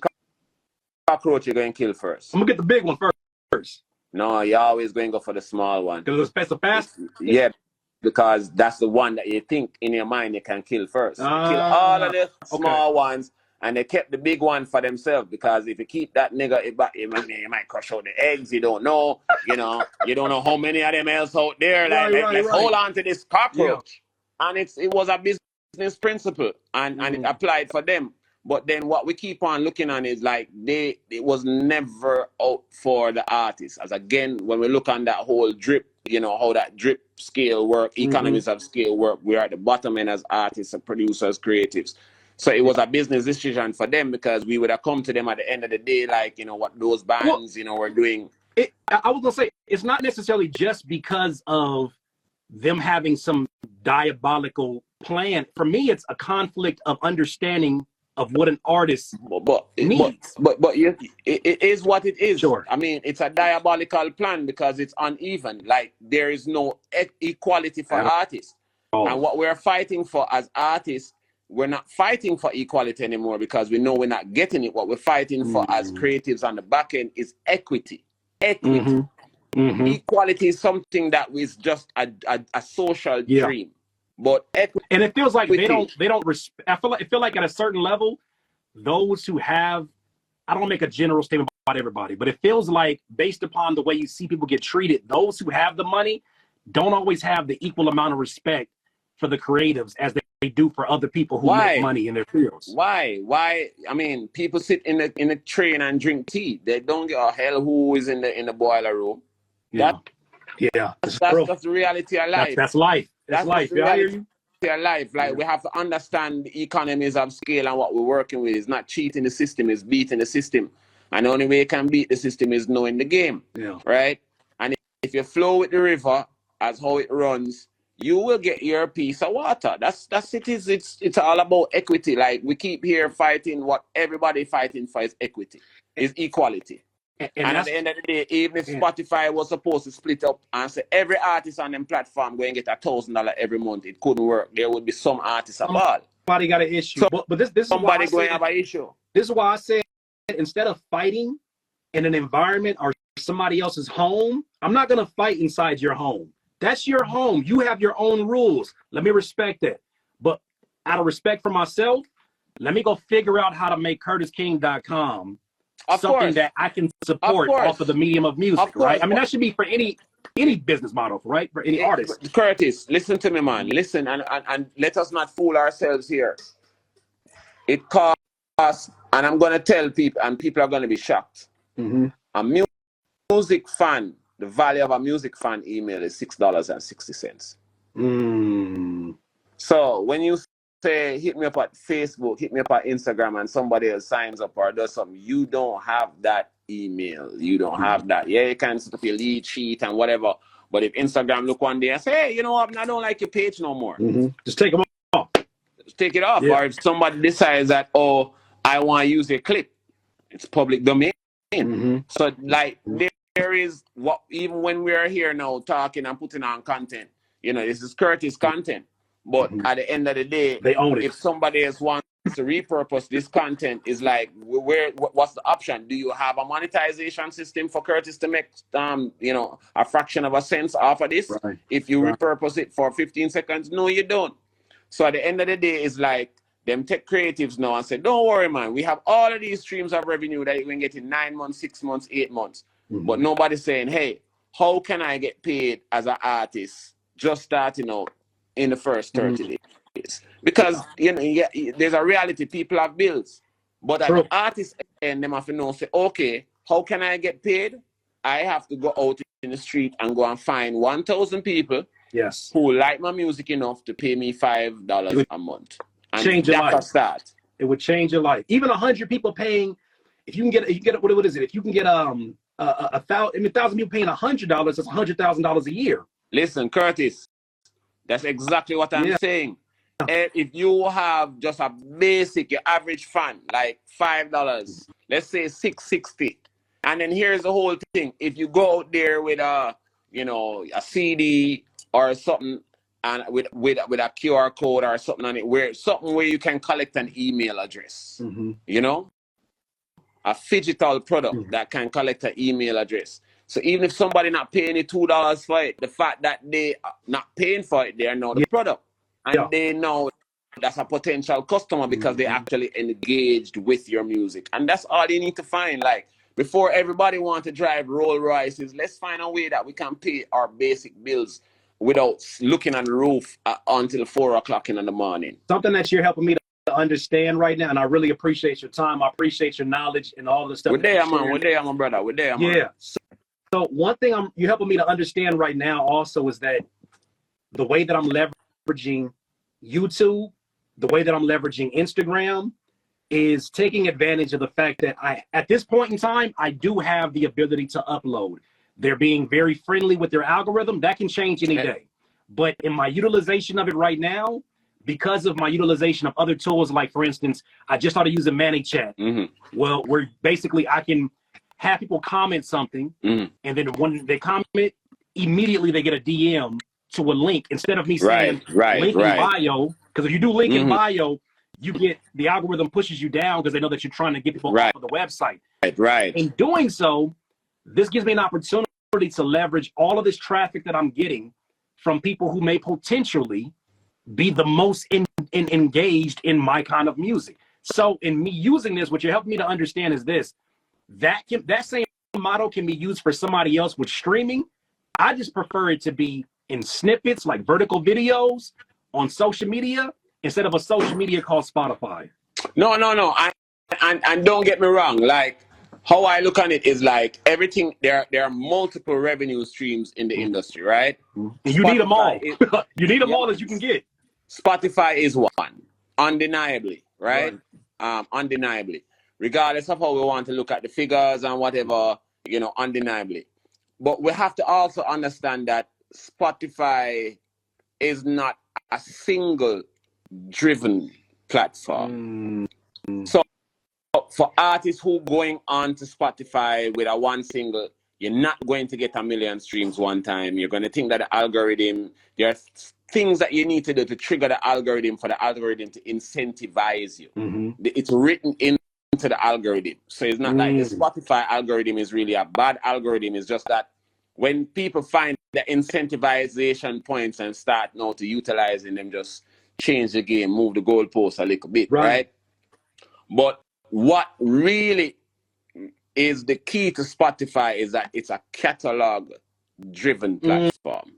cockroach you going to kill first? I'm going to get the big one first. No, you're always going to go for the small one. Because it's fast? Yeah, because that's the one that you think in your mind you can kill first. Kill all of the small ones, and they kept the big one for themselves, because if you keep that nigga, you might crush out the eggs. You don't know, you don't know how many of them else out there. Let's hold on to this cockroach. And it was a business principle, and it applied for them. But then what we keep on looking on is like it was never out for the artists. As again, when we look on that whole drip, how that drip scale work, economies of scale work, we're at the bottom end as artists and producers, creatives. So it was a business decision for them, because we would have come to them at the end of the day, like, what those bands, were doing. I was going to say, it's not necessarily just because of them having some diabolical plan. For me, it's a conflict of understanding of what an artist needs. It is what it is. Sure. I mean, it's a diabolical plan because it's uneven. Like there is no equality for artists. And what we're fighting for as artists, we're not fighting for equality anymore because we know we're not getting it. What we're fighting for as creatives on the back end is equity. Equity. Equality is something that is just a social dream. But equity, and it feels like they don't respect. I feel like at a certain level, those who have, I don't make a general statement about everybody, but it feels like based upon the way you see people get treated, those who have the money don't always have the equal amount of respect for the creatives as they do for other people who make money in their fields. Why? I mean, people sit in a train and drink tea. They don't give a hell who is in the boiler room. That's just the reality of life. That's life. That's life. The reality of life. Like we have to understand the economies of scale and what we're working with. It's not cheating the system, it's beating the system. And the only way you can beat the system is knowing the game. Right? And if you flow with the river as how it runs, you will get your piece of water. That's it. It's all about equity. Like we keep here fighting, what everybody fighting for is equity, is equality. And at the end of the day, even if Spotify was supposed to split up and say every artist on them platform going to get $1,000 every month, it couldn't work. There would be some artists at all. Somebody got an issue. So, but this is somebody why going to have an issue. This is why I said instead of fighting in an environment or somebody else's home, I'm not going to fight inside your home. That's your home. You have your own rules. Let me respect that. But out of respect for myself, let me go figure out how to make CurtisKing.com something that I can support off of the medium of music, right? I mean, that should be for any business model, right? For any artist. Curtis, listen to me, man. Listen, and let us not fool ourselves here. It costs, and I'm going to tell people, and people are going to be shocked. A music fan, the value of a music fan email is $6.60. So when you say hit me up at Facebook, hit me up at Instagram, and somebody else signs up or does something, you don't have that email. You don't have that. Yeah, you can set up your lead sheet and whatever. But if Instagram look one day and say, hey, you know what, I don't like your page no more. Just take them off. Just take it off. Or if somebody decides that, oh, I want to use a clip, it's public domain. So like there is what, even when we are here now talking and putting on content, you know, this is Curtis content. But at the end of the day, they own it. If somebody else wants to repurpose this content, is like, what's the option? Do you have a monetization system for Curtis to make, you know, a fraction of a cent off of this? If you repurpose it for 15 seconds, no, you don't. So at the end of the day, it's like them tech creatives now and say, don't worry, man. We have all of these streams of revenue that you can get in 9 months, 6 months, 8 months. But nobody's saying, hey, how can I get paid as an artist just starting out in the first 30 days? Because, you know, there's a reality. People have bills. But at the artist end, them have to know, say, okay, how can I get paid? I have to go out in the street and go and find 1,000 people who like my music enough to pay me $5 a month. And change your life. That's a start. It would change your life. Even 100 people paying, if you can get what is it? If you can get 1,000 people paying $100, that's $100,000 a year. Listen, Curtis, that's exactly what I'm saying. If you have just a basic, your average fan, like $5, let's say $6.60, and then here's the whole thing. If you go out there with a CD or something, and with a QR code or something on it, where you can collect an email address, you know, a phygital product that can collect an email address. So even if somebody not paying you $2 for it, the fact that they are not paying for it, they are now the product. And they know that's a potential customer because they actually engaged with your music. And that's all you need to find. Like, before everybody want to drive Rolls Royces, let's find a way that we can pay our basic bills without looking at the roof until 4 o'clock in the morning. Something that you're helping me to understand right now, and I really appreciate your time. I appreciate your knowledge and all the stuff. We're there, man. We're there, my brother. We're there, man. Yeah. So one thing you're helping me to understand right now also is that the way that I'm leveraging YouTube, the way that I'm leveraging Instagram is taking advantage of the fact that at this point in time, I do have the ability to upload. They're being very friendly with their algorithm. That can change any day. But in my utilization of it right now, because of my utilization of other tools, like for instance, I just started using ManyChat. Well, where basically I can have people comment something, and then when they comment, immediately they get a DM to a link instead of me saying link in bio. Because if you do link in bio, you get the algorithm pushes you down because they know that you're trying to get people off of the website. In doing so, this gives me an opportunity to leverage all of this traffic that I'm getting from people who may potentially be the most engaged in my kind of music. So in me using this, what you're helping me to understand is this, that same model can be used for somebody else with streaming. I just prefer it to be in snippets, like vertical videos on social media, instead of a social media called Spotify. No. And don't get me wrong, like how I look on it is like everything, there are multiple revenue streams in the industry, right? And you need them all. You need them all as you can get. Spotify is one, undeniably, right? Undeniably. Regardless of how we want to look at the figures and whatever, you know, undeniably. But we have to also understand that Spotify is not a single driven platform. So for artists who going on to Spotify with a one single, you're not going to get 1 million streams one time. You're going to think that the algorithm, there are things that you need to do to trigger the algorithm for the algorithm to incentivize you. It's written into the algorithm. So it's not like the Spotify algorithm is really a bad algorithm. It's just that when people find the incentivization points and start now to utilizing them, just change the game, move the goalposts a little bit, right? But what really is the key to Spotify is that it's a catalog-driven platform.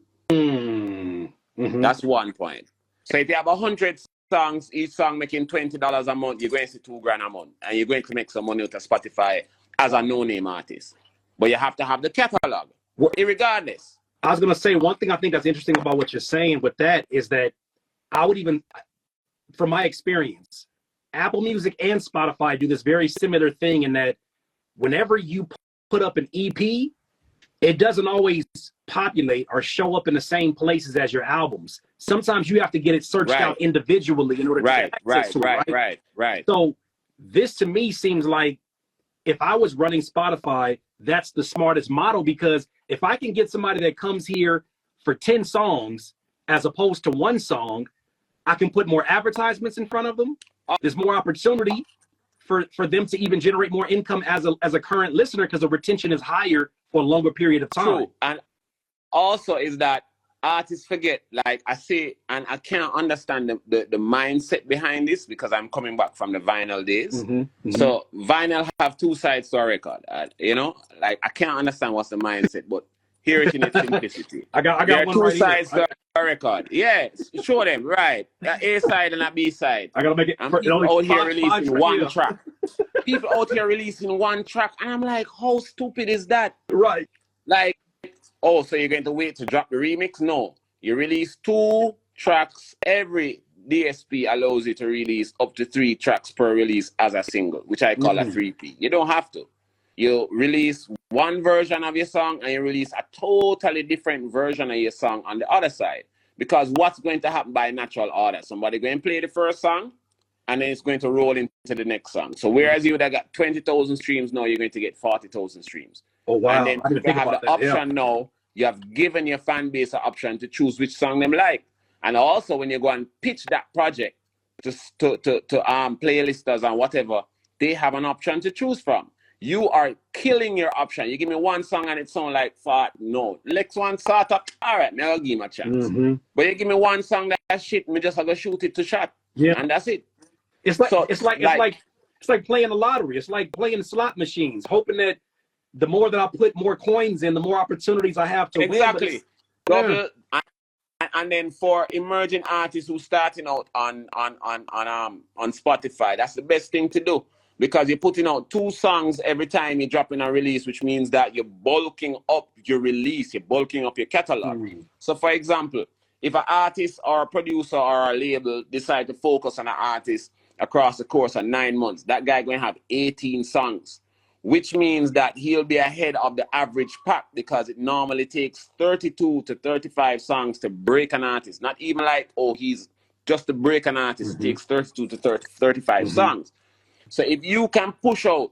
That's one point. So if you have 100 songs, each song making $20 a month, you're going to see $2,000 a month, and you're going to make some money out of Spotify as a no-name artist. But you have to have the catalog, irregardless. I was going to say, one thing I think that's interesting about what you're saying with that is that I would even, from my experience, Apple Music and Spotify do this very similar thing in that whenever you put up an EP, it doesn't always populate or show up in the same places as your albums. Sometimes you have to get it searched out individually in order to get access to it. Right. So this to me seems like if I was running Spotify, that's the smartest model, because if I can get somebody that comes here for 10 songs as opposed to one song, I can put more advertisements in front of them. There's more opportunity for them to even generate more income as a current listener, because the retention is higher for a longer period of time. True. And also is that artists forget, like I say, and I can't understand the mindset behind this because I'm coming back from the vinyl days. So vinyl have two sides to a record. You know, like I can't understand what's the mindset, but hear it in its simplicity. I got there one are two right sides here. to a record. Yes, show them, right. A side and a B side. I gotta make it. And people out here releasing one track. People out here releasing one track, and I'm like, how stupid is that? Right. Like, oh, so you're going to wait to drop the remix? No. You release 2 tracks. Every DSP allows you to release up to 3 tracks per release as a single, which I call a 3P. You don't have to. You release one version of your song and you release a totally different version of your song on the other side. Because what's going to happen by natural order? Somebody going to play the first song and then it's going to roll into the next song. So whereas you would have got 20,000 streams, now you're going to get 40,000 streams. Oh, wow. And then you have the option now. You have given your fan base an option to choose which song them like. And also when you go and pitch that project to playlisters and whatever, they have an option to choose from. You are killing your option. You give me one song and it sounds like fart. No. Next one sort of, all right, now I'll give him a chance. But you give me one song that shit, me just have to shoot it to shot. Yeah. And that's it. It's like playing the lottery. It's like playing slot machines, hoping that the more that I put more coins in, the more opportunities I have to win. Exactly. And then for emerging artists who starting out on Spotify, that's the best thing to do, because you're putting out 2 songs every time you're dropping a release, which means that you're bulking up your release, you're bulking up your catalog. So for example, if an artist or a producer or a label decide to focus on an artist across the course of 9 months, that guy going to have 18 songs, which means that he'll be ahead of the average pack, because it normally takes 32 to 35 songs to break an artist. Not even like, oh, he's just to break an artist, it takes 32 to 35 songs. So if you can push out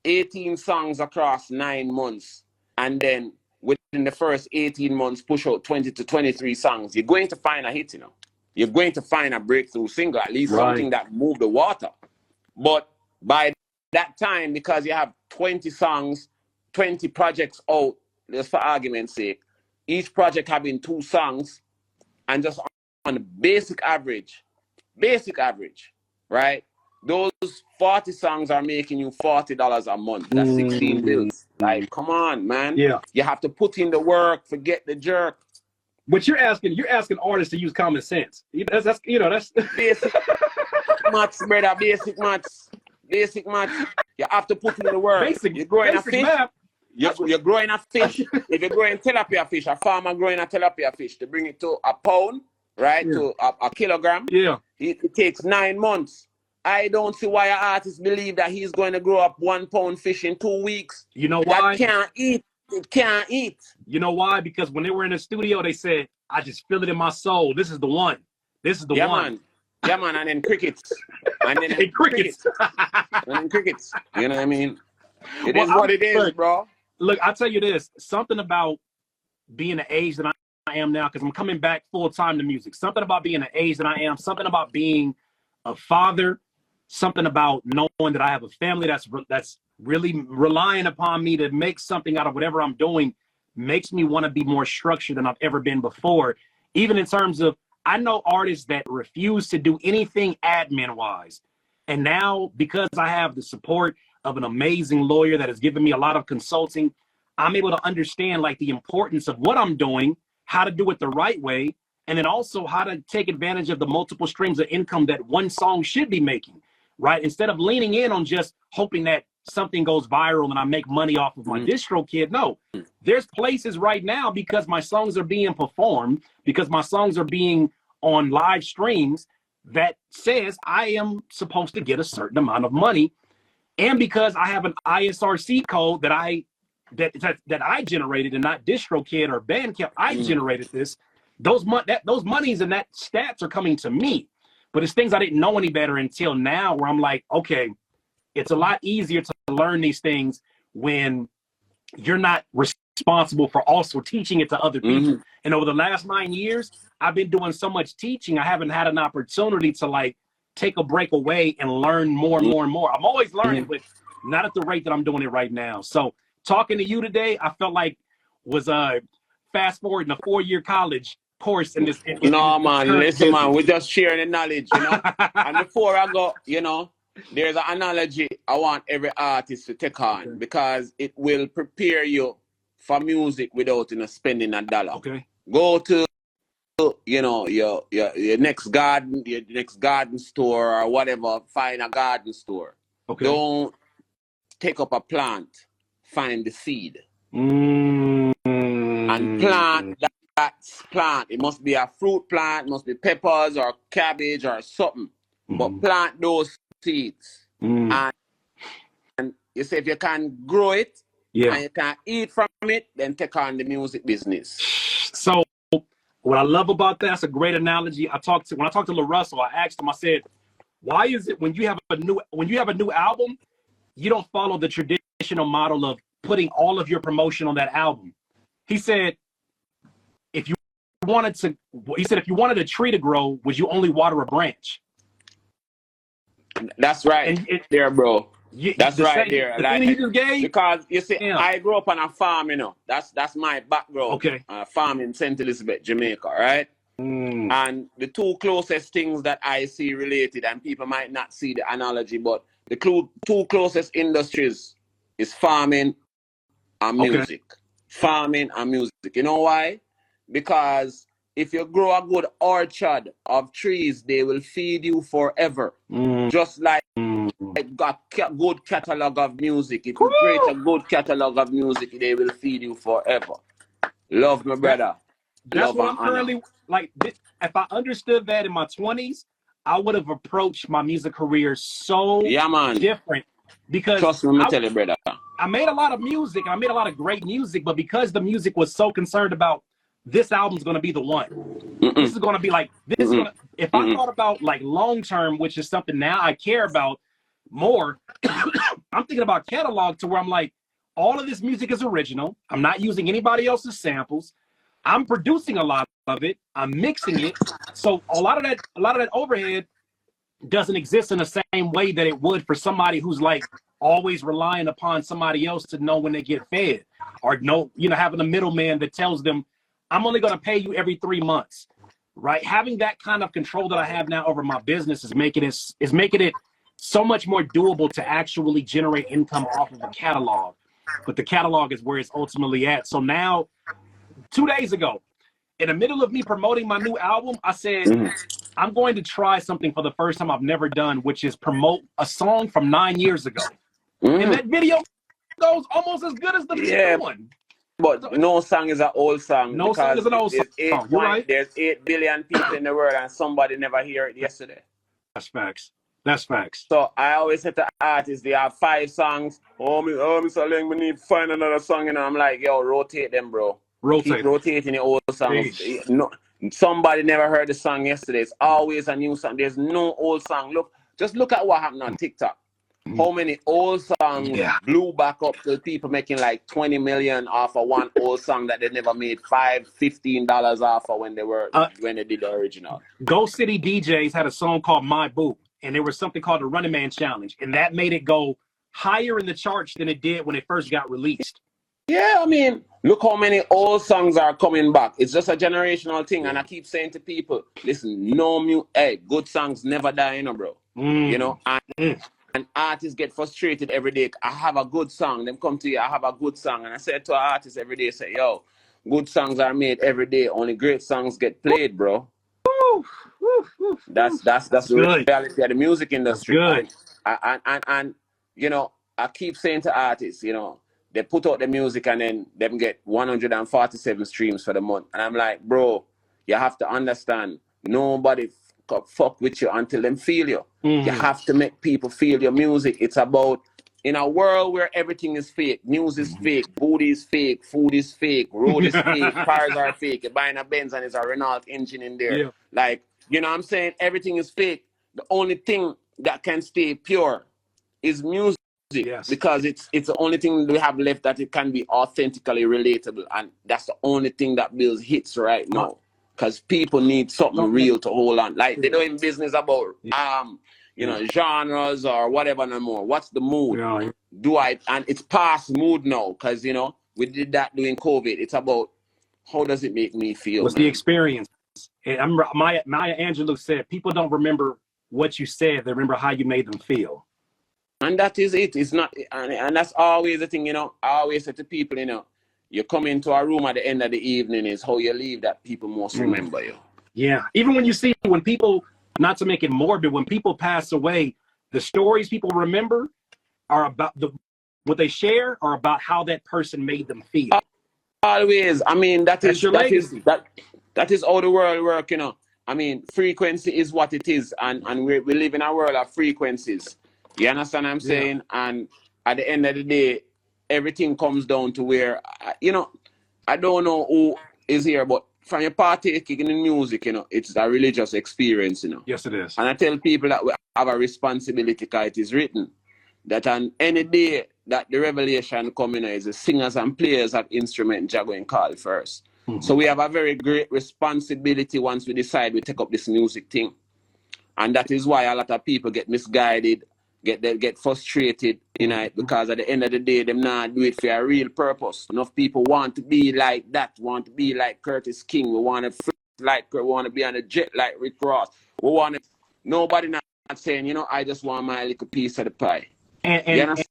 18 songs across 9 months, and then within the first 18 months, push out 20 to 23 songs, you're going to find a hit, you know. You're going to find a breakthrough single, at least something that moved the water. But by that time, because you have 20 songs, 20 projects out, just for argument's sake, each project having 2 songs, and just on the basic average, right? Those 40 songs are making you $40 a month. That's 16 bills. Like, come on, man. Yeah. You have to put in the work, forget the jerk. But you're asking artists to use common sense. That's basic maths, brother. Basic maths. You have to put in the work. You're growing a fish. You're growing a fish. If you're growing tilapia fish, a farmer growing a tilapia fish to bring it to a pound, right? To a kilogram. Yeah. It takes 9 months. I don't see why an artist believe that he's going to grow up 1 pound fish in 2 weeks. You know why? That can't eat. It can't eat. You know why? Because when they were in the studio, they said, I just feel it in my soul. This is the one. This is the one. Man. Yeah, man. And then crickets. And then crickets. And then crickets. You know what I mean? It is what it is, bro. Look, I'll tell you this. Something about being the age that I am now, because I'm coming back full time to music. Something about being the age that I am. Something about being a father. Something about knowing that I have a family that's really relying upon me to make something out of whatever I'm doing makes me want to be more structured than I've ever been before. Even in terms of, I know artists that refuse to do anything admin wise. And now, because I have the support of an amazing lawyer that has given me a lot of consulting, I'm able to understand like the importance of what I'm doing, how to do it the right way, and then also how to take advantage of the multiple streams of income that one song should be making. Right? Instead of leaning in on just hoping that something goes viral and I make money off of my distro kid. No, there's places right now, because my songs are being performed, because my songs are being on live streams, that says I am supposed to get a certain amount of money. And because I have an ISRC code that I generated, and not DistroKid or Bandcamp, I generated this. Those monies and that stats are coming to me. But it's things I didn't know any better until now, where I'm like, okay, it's a lot easier to learn these things when you're not responsible for also teaching it to other people. And over the last 9 years, I've been doing so much teaching. I haven't had an opportunity to like take a break away and learn more and more and more. I'm always learning, but not at the rate that I'm doing it right now. So talking to you today, I felt like was fast forwarding a 4-year college course in this. No, man, listen, man, we're just sharing the knowledge, you know. And before I go, you know, there's an analogy I want every artist to take on, because it will prepare you for music without, you know, spending a dollar. Okay. Go to, you know, your next garden store or whatever. Find a garden store. Okay. Don't take up a plant. Find the seed and plant that. Plant. It must be a fruit plant, it must be peppers or cabbage or something. But plant those seeds. And you say if you can grow it and you can eat from it, then take on the music business. So what I love about that's a great analogy. When I talked to LaRussell, I asked him, I said, why is it when you have a new album, you don't follow the traditional model of putting all of your promotion on that album? He said, if you wanted a tree to grow, would you only water a branch? That's right. There, bro. That's right there. Like, you just gave? Because you see, I grew up on a farm, you know. That's my background. Okay. Farm in St. Elizabeth, Jamaica, right? And the two closest things that I see related, and people might not see the analogy, but the two closest industries is farming and music. Farming and music. You know why? Because if you grow a good orchard of trees, they will feed you forever. Just like got good catalog of music. If you create a good catalog of music, they will feed you forever. Love, my brother. That's what I'm currently like. If I understood that in my 20s, I would have approached my music career so different. Because trust me, tell you, brother. I made a lot of music, and I made a lot of great music, but because the music was so concerned about this album's going to be the one. This is going to be like, this is going to, if I thought about like long-term, which is something now I care about more, I'm thinking about catalog to where I'm like, all of this music is original. I'm not using anybody else's samples. I'm producing a lot of it. I'm mixing it. So a lot of that overhead doesn't exist in the same way that it would for somebody who's like always relying upon somebody else to know when they get fed, or no, having a middleman that tells them, I'm only going to pay you every 3 months, right? Having that kind of control that I have now over my business is making it so much more doable to actually generate income off of a catalog. But the catalog is where it's ultimately at. So now, 2 days ago, in the middle of me promoting my new album, I said, I'm going to try something for the first time I've never done, which is promote a song from 9 years ago. And that video goes almost as good as the new one. But no song is an old song. No song is an old song. You're right. There's 8 billion people in the world and somebody never heard it yesterday. That's facts. That's facts. So I always say to artists, they have 5 songs. Mr. Laing, we need to find another song. And I'm like, yo, rotate them, bro. Keep rotating the old songs. No, somebody never heard the song yesterday. It's always a new song. There's no old song. Just look at what happened on TikTok. How many old songs blew back up to people making like 20 million off of one old song that they never made $15 off of when they did the original. Ghost City DJs had a song called My Boo, and there was something called the Running Man Challenge, and that made it go higher in the charts than it did when it first got released. Yeah, I mean, look how many old songs are coming back. It's just a generational thing, and I keep saying to people, listen, good songs never die, bro. And artists get frustrated every day. I have a good song. Them come to you, I have a good song. And I say to an artist every day, say, yo, good songs are made every day. Only great songs get played, bro. That's the reality of the music industry. Good. And I keep saying to artists, they put out the music and then them get 147 streams for the month. And I'm like, bro, you have to understand, nobody fuck with you until them feel you. You have to make people feel your music. It's about, in a world where everything is fake, news is fake, booty is fake, food is fake, road is fake, cars are fake. You're buying a Benz and there's a Renault engine in there. Yeah. Like, what I'm saying? Everything is fake. The only thing that can stay pure is music. Yes. Because it's the only thing we have left that it can be authentically relatable. And that's the only thing that builds hits right now. Because people need something real to hold on. Like, they don't in business about genres or whatever no more. What's the mood? And it's past mood now, because we did that during COVID. It's about, how does it make me feel? What's the experience? And Maya Angelou said, people don't remember what you said, they remember how you made them feel. And that is it. It's not, and that's always the thing, I always say to people, you come into a room at the end of the evening, is how you leave that people most remember you. Yeah. Even when people, not to make it morbid, when people pass away, the stories people remember are about what they share are about how that person made them feel. Always. I mean, That's your legacy. That is how the world works, I mean, frequency is what it is, and we live in a world of frequencies. You understand what I'm saying? And at the end of the day, everything comes down to where, I don't know who is here, but from your partaking in music, it's a religious experience, Yes, it is. And I tell people that we have a responsibility, because it is written that on any day that the revelation coming, is the singers and players of instrument Jah going call first. So we have a very great responsibility once we decide we take up this music thing. And that is why a lot of people get misguided, get frustrated, because at the end of the day, them not do it for a real purpose. Enough people want to be like that, want to be like Curtis King. We want to we want to be on a jet like Rick Ross. We want to, nobody not saying, I just want my little piece of the pie. And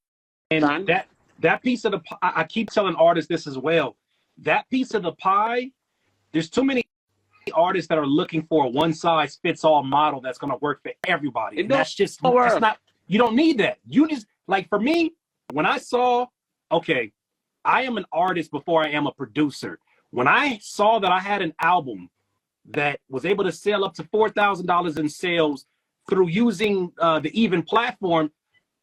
that piece of the pie, I keep telling artists this as well. That piece of the pie, there's too many artists that are looking for a one-size-fits-all model that's going to work for everybody. And that's just, that's not, you don't need that. You just, like for me, when I saw, okay, I am an artist before I am a producer. When I saw that I had an album that was able to sell up to $4,000 in sales through using the Even platform,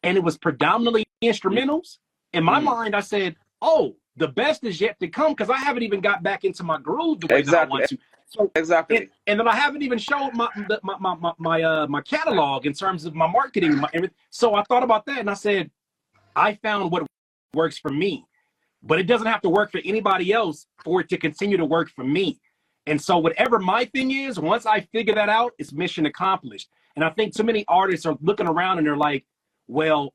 and it was predominantly instrumentals, in my mind, I said, oh, the best is yet to come because I haven't even got back into my groove the way that I want to. So exactly. And then I haven't even showed my catalog in terms of my marketing. So I thought about that and I said, I found what works for me, but it doesn't have to work for anybody else for it to continue to work for me. And so whatever my thing is, once I figure that out, it's mission accomplished. And I think too many artists are looking around and they're like, well,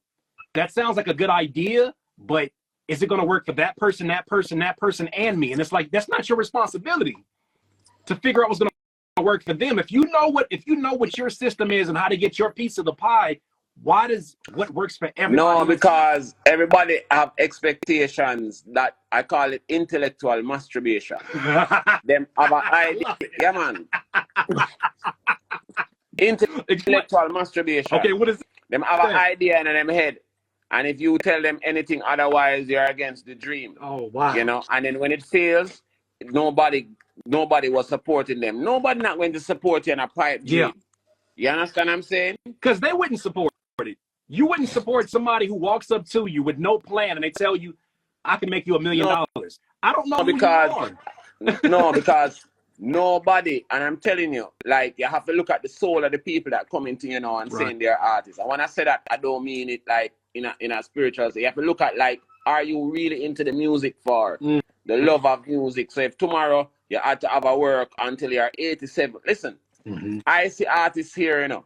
that sounds like a good idea, but is it going to work for that person, that person, that person, and me? And it's like, that's not your responsibility to figure out what's going to work for them. If you know what your system is and how to get your piece of the pie, what works for everybody? No, because everybody have expectations that I call it intellectual masturbation. Them have an idea, yeah, man. Intellectual masturbation. Okay, what is it? Them have an idea in them head, and if you tell them anything otherwise, you're against the dream. Oh wow! You know, and then when it fails, nobody was supporting them. Nobody not going to support you in a pipe dream. You understand what I'm saying? Because they wouldn't support it. You wouldn't support somebody who walks up to you with no plan and they tell you, I can make you $1 million. I don't know because who you are. No, because nobody, and I'm telling you, like, you have to look at the soul of the people that come into, you know, and saying they're artists. And when I say that, I don't mean it like in a spiritual sense. You have to look at, like, are you really into the music for the love of music? So if tomorrow you had to have a work until you're 87, listen, I see artists here, you know,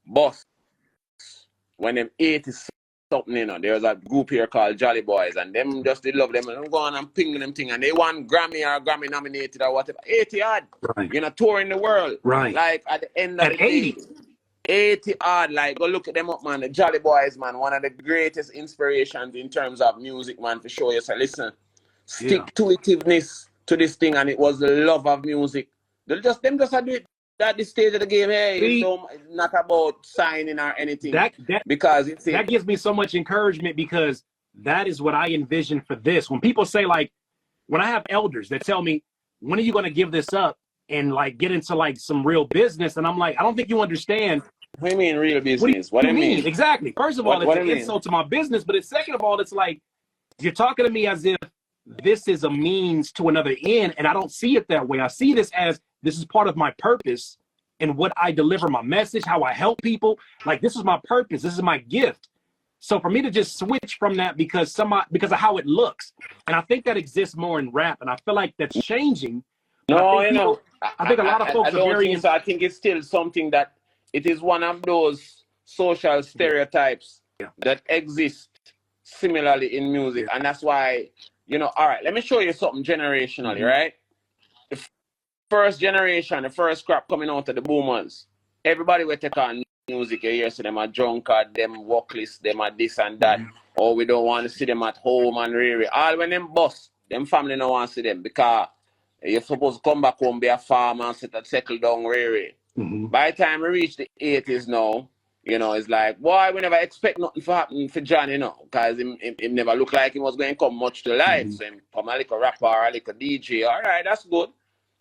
boss, when them 80 something, you know, there's a group here called Jolly Boys, and them just they love them, and I'm going and pinging them thing, and they want Grammy or Grammy nominated or whatever. 80 odd, you know, touring the world, like at the end of the day, 80 odd, like go look at them up, man. The Jolly Boys, man, one of the greatest inspirations in terms of music, man, to show you. So listen, stick to itiveness to this thing, and it was the love of music. Them just do it at this stage of the game. Hey, it's not about signing or anything. Because that gives me so much encouragement, because that is what I envision for this. When people say, like, when I have elders that tell me, when are you going to give this up and like get into like some real business? And I'm like, I don't think you understand. What do you mean real business? What do you mean? Exactly. First of all, it's an insult to my business, but second of all, it's like you're talking to me as if this is a means to another end, and I don't see it that way. I see this as this is part of my purpose and what I deliver, my message, how I help people. Like, this is my purpose. This is my gift. So for me to just switch from that because of how it looks, and I think that exists more in rap, and I feel like that's changing. No, you know, I think a lot of folks are very. So I think it's still something that it is one of those social stereotypes that exist similarly in music, and that's why, you know. All right, let me show you something generationally, right? The first generation, the first crop coming out of the boomers, everybody will take on music. You hear, so them a drunkard, them workless, them a this and that. Or we don't want to see them at home and really. All when them bust, them family don't want to see them because you're supposed to come back home, be a farmer and settle down really. By the time we reach the 80s now, you know, it's like, boy, we never expect nothing to happen for John, you know, because he never looked like he was going to come much to life. So he come a little rapper or a little DJ. All right, that's good.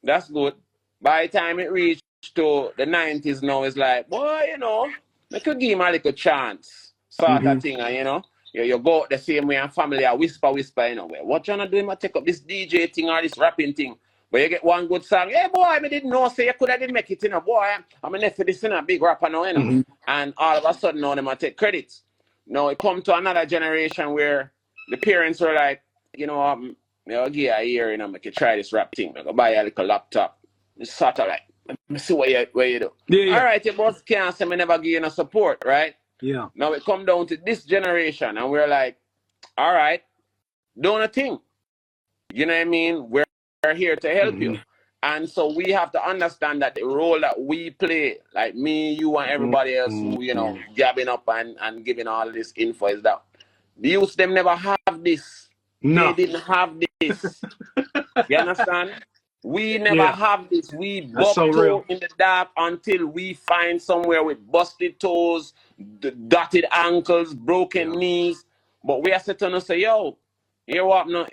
That's good. By the time it reached to the 90s now, it's like, boy, you know, we could give him a little chance, sort of thing, and, you know, you go out the same way and family are whisper, you know, what John doing? I take up this DJ thing or this rapping thing. But you get one good song, hey boy, I didn't know, say you could have didn't make it, you know, boy, I'm a nephew, this in a big rapper now, you know. And all of a sudden now, them I take credits. Now it come to another generation where the parents were like, you know, I'll give you a year, you know, make you try this rap thing. I'll buy you a little laptop. It's sort of like, let me see what you do. All right, your boss can't say me never give you no support, right? Now it come down to this generation and we're like, all right, doing a thing. You know what I mean? We're here to help you. And so we have to understand that the role that we play, like me, you, and everybody else who, you know, gabbing up and giving all this info is that the youth, them never have this. They didn't have this. You understand? We never have this. We bop toe in the dark until we find somewhere with busted toes, dotted ankles, broken knees. But we are sitting and say, yo, you know what? No,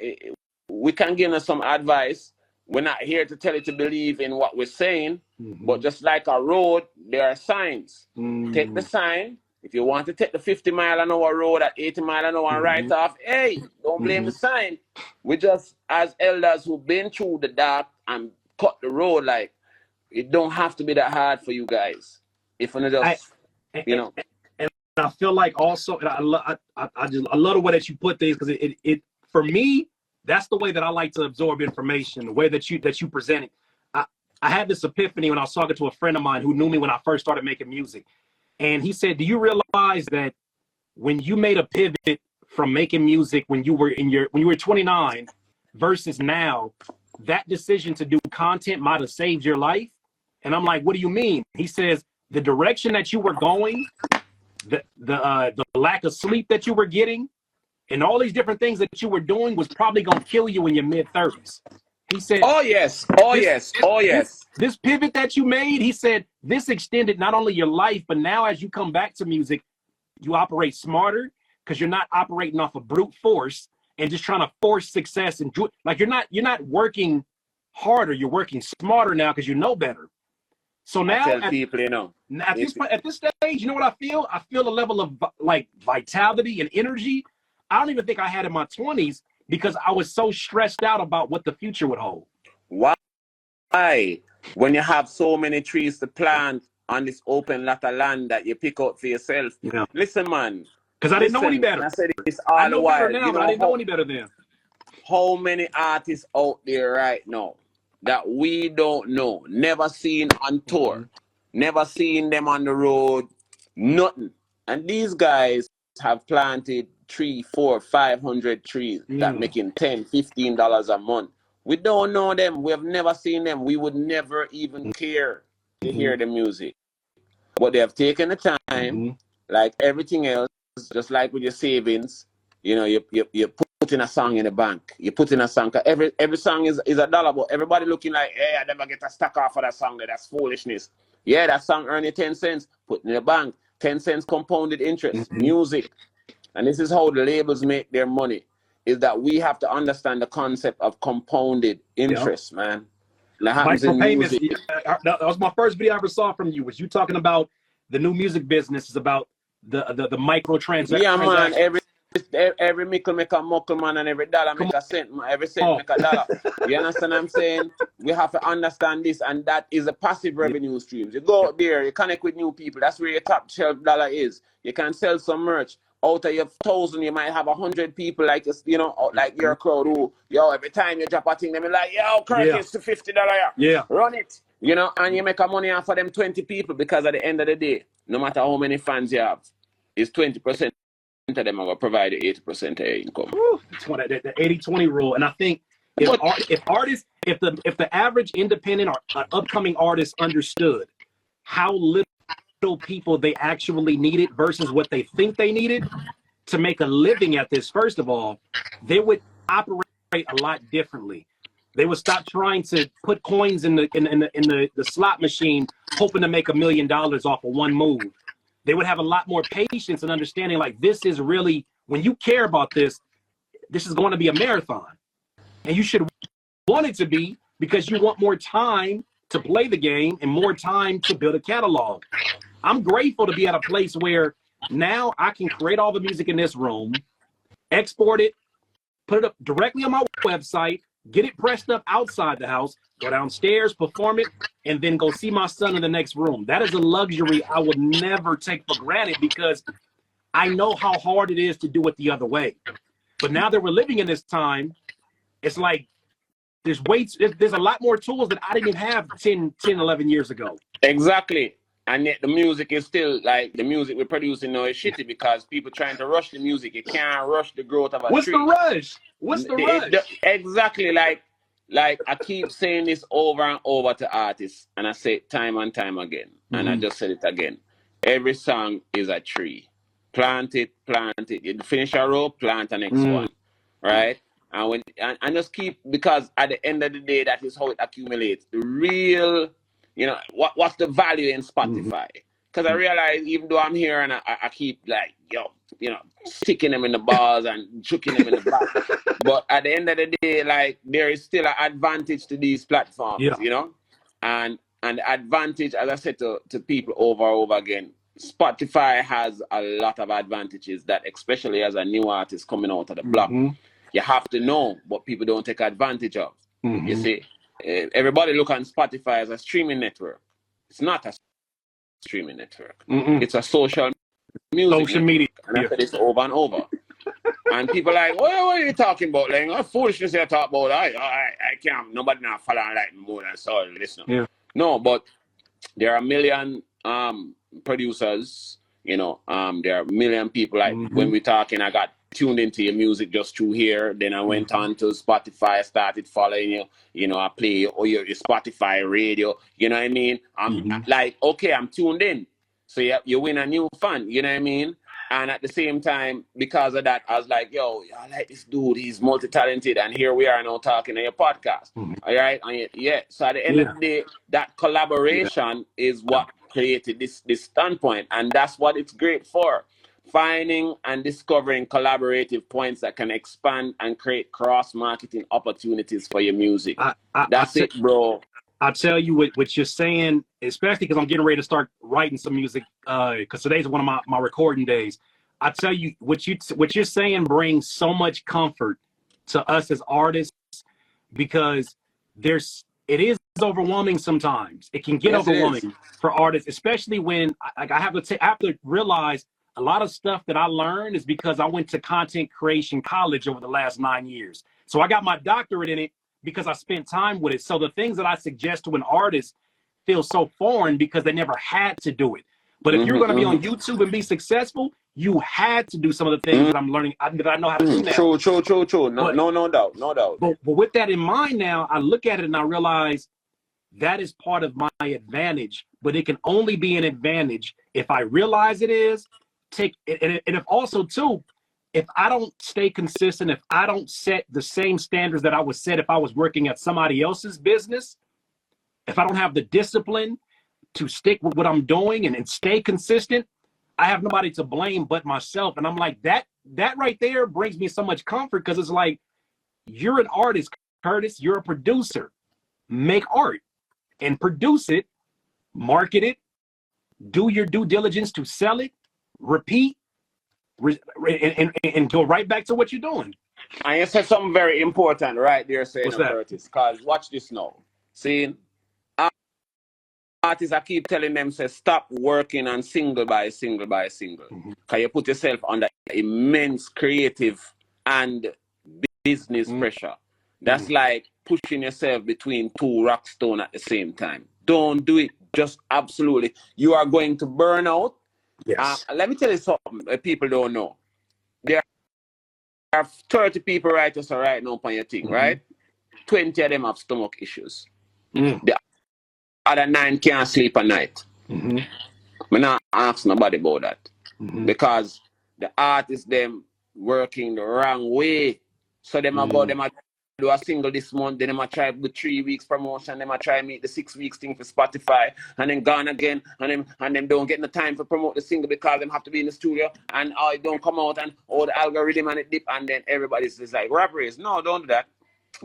we can give us some advice. We're not here to tell you to believe in what we're saying, but just like a road, there are signs. Take the sign If you want to take the 50-mile-an-hour road at 80-mile-an-hour and right off, hey, don't blame the sign. We just, as elders who've been through the dark and cut the road, like, it don't have to be that hard for you guys. If you just, you know. And I feel like also, and I love the way that you put things, because it for me, that's the way that I like to absorb information, the way that you present it. I had this epiphany when I was talking to a friend of mine who knew me when I first started making music. And he said, do you realize that when you made a pivot from making music when you were 29 versus now, that decision to do content might have saved your life? And I'm like, what do you mean? He says, the direction that you were going, the lack of sleep that you were getting, and all these different things that you were doing was probably going to kill you in your mid-30s. He said, oh yes, this pivot that you made, he said, this extended not only your life, but now as you come back to music, you operate smarter because you're not operating off of brute force and just trying to force success. And like you're not working harder, you're working smarter now because you know better. So now, people, you know, at this stage, you know what I feel? I feel a level of like vitality and energy I don't even think I had in my 20s because I was so stressed out about what the future would hold. Why? When you have so many trees to plant on this open lot of land that you pick out for yourself. Yeah. Listen, man. Because I didn't know any better. I said this all I know the while. better now, you know, but I didn't know any better then. How many artists out there right now that we don't know, never seen on tour, never seen them on the road, nothing. And these guys have planted 300, 400, 500 trees that making $10, $15 a month. We don't know them. We have never seen them. We would never even care to hear the music. But they have taken the time, like everything else, just like with your savings. You know, you put in a song in the bank. You put in a song. Every song is $1, but everybody looking like, hey, I never get a stack off of that song. That's foolishness. Yeah, that song earn you 10 cents. Put in the bank. 10 cents compounded interest. Music. And this is how the labels make their money. Is that we have to understand the concept of compounded interest, man. That happens in music. That was my first video I ever saw from you. Was you talking about the new music business? Is about the microtransactions? Yeah, man. Every mickle make a muckle, man, and every dollar make a cent, man. Every cent make a dollar. You understand what I'm saying? We have to understand this, and that is a passive revenue stream. You go out there, you connect with new people. That's where your top shelf dollar is. You can sell some merch. Out of your 1,000, you might have 100 people like like your crowd who, every time you drop a thing, they be like, yo, Curtis, to $50, run it. And you make a money off of them 20 people because at the end of the day, no matter how many fans you have, it's 20% of them are going to provide the 80% of your income. The 80-20 rule. And I think if the average independent or upcoming artist understood how little people they actually needed versus what they think they needed to make a living at this, first of all, they would operate a lot differently. They would stop trying to put coins in the slot machine, hoping to make $1 million off of one move. They would have a lot more patience and understanding. Like, this is really, when you care about this is going to be a marathon, and you should want it to be because you want more time to play the game and more time to build a catalog. I'm grateful to be at a place where now I can create all the music in this room, export it, put it up directly on my website, get it pressed up outside the house, go downstairs, perform it, and then go see my son in the next room. That is a luxury I would never take for granted because I know how hard it is to do it the other way. But now that we're living in this time, it's like there's a lot more tools that I didn't even have 10, 11 years ago. Exactly. And yet the music is still, like, the music we're producing now is shitty because people trying to rush the music. You can't rush the growth of a tree. What's the rush? Exactly. Like I keep saying this over and over to artists, and I say it time and time again. And I just said it again. Every song is a tree. Plant it. You finish a row, plant the next one. Right? And just keep, because at the end of the day, that is how it accumulates. The real... what's the value in Spotify? Because I realize even though I'm here and I keep like, sticking them in the bars and chucking them in the back. But at the end of the day, like, there is still an advantage to these platforms, And the advantage, as I said to people over and over again, Spotify has a lot of advantages that, especially as a new artist coming out of the block, you have to know, but people don't take advantage of. You see, everybody look on Spotify as a streaming network. It's not a streaming network. It's a social music media. And I said this over and over. And people are like, what are you talking about? Like, what foolishness you talk about? I can't, nobody now follow like more than sorry, listen. Yeah. No, but there are a million producers, there are a million people. Like when we're talking, I got tuned into your music just through here. Then I went on to Spotify, started following you. I play your Spotify radio. You know what I mean? I'm like, okay, I'm tuned in. So you win a new fan. You know what I mean? And at the same time, because of that, I was like, yo, I like this dude. He's multi-talented. And here we are now talking on your podcast. All right? And so at the end of the day, that collaboration is what created this standpoint. And that's what it's great for. Finding and discovering collaborative points that can expand and create cross-marketing opportunities for your music. That's it, bro. I tell you what you're saying, especially because I'm getting ready to start writing some music, because today's one of my recording days. I tell you what you're saying brings so much comfort to us as artists, because it is overwhelming sometimes. It can get overwhelming for artists, especially when I have to realize a lot of stuff that I learned is because I went to content creation college over the last 9 years. So I got my doctorate in it because I spent time with it. So the things that I suggest to an artist feel so foreign because they never had to do it. But if you're going to be on YouTube and be successful, you had to do some of the things that I'm learning, that I know how to do now. True. No doubt. But with that in mind now, I look at it and I realize that is part of my advantage, but it can only be an advantage if I realize it is, and if also too, if I don't stay consistent, if I don't set the same standards that I would set if I was working at somebody else's business, if I don't have the discipline to stick with what I'm doing and stay consistent, I have nobody to blame but myself. And I'm like, that right there brings me so much comfort, because it's like, you're an artist, Curtis, you're a producer. Make art and produce it, market it, do your due diligence to sell it, repeat, and go right back to what you're doing. And you said something very important right there, saying, What's that? Curtis, because watch this now. See, artists, I keep telling them, say, stop working on single by single by single. Because you put yourself under immense creative and business pressure. That's like pushing yourself between two rock stones at the same time. Don't do it. Just absolutely. You are going to burn out. Yes. Let me tell you something that people don't know. There are 30 people right now on your thing, right? 20 of them have stomach issues. The other 9 can't sleep at night. I'm not asking nobody about that. Because the artists, them working the wrong way. So them do a single this month, then they might try the 3 weeks promotion, they might try make the 6 weeks thing for Spotify, and then gone again, and them don't get the time for promote the single because them have to be in the studio, and it don't come out, and the algorithm and it dip, and then everybody's just like, rappers, no, don't do that.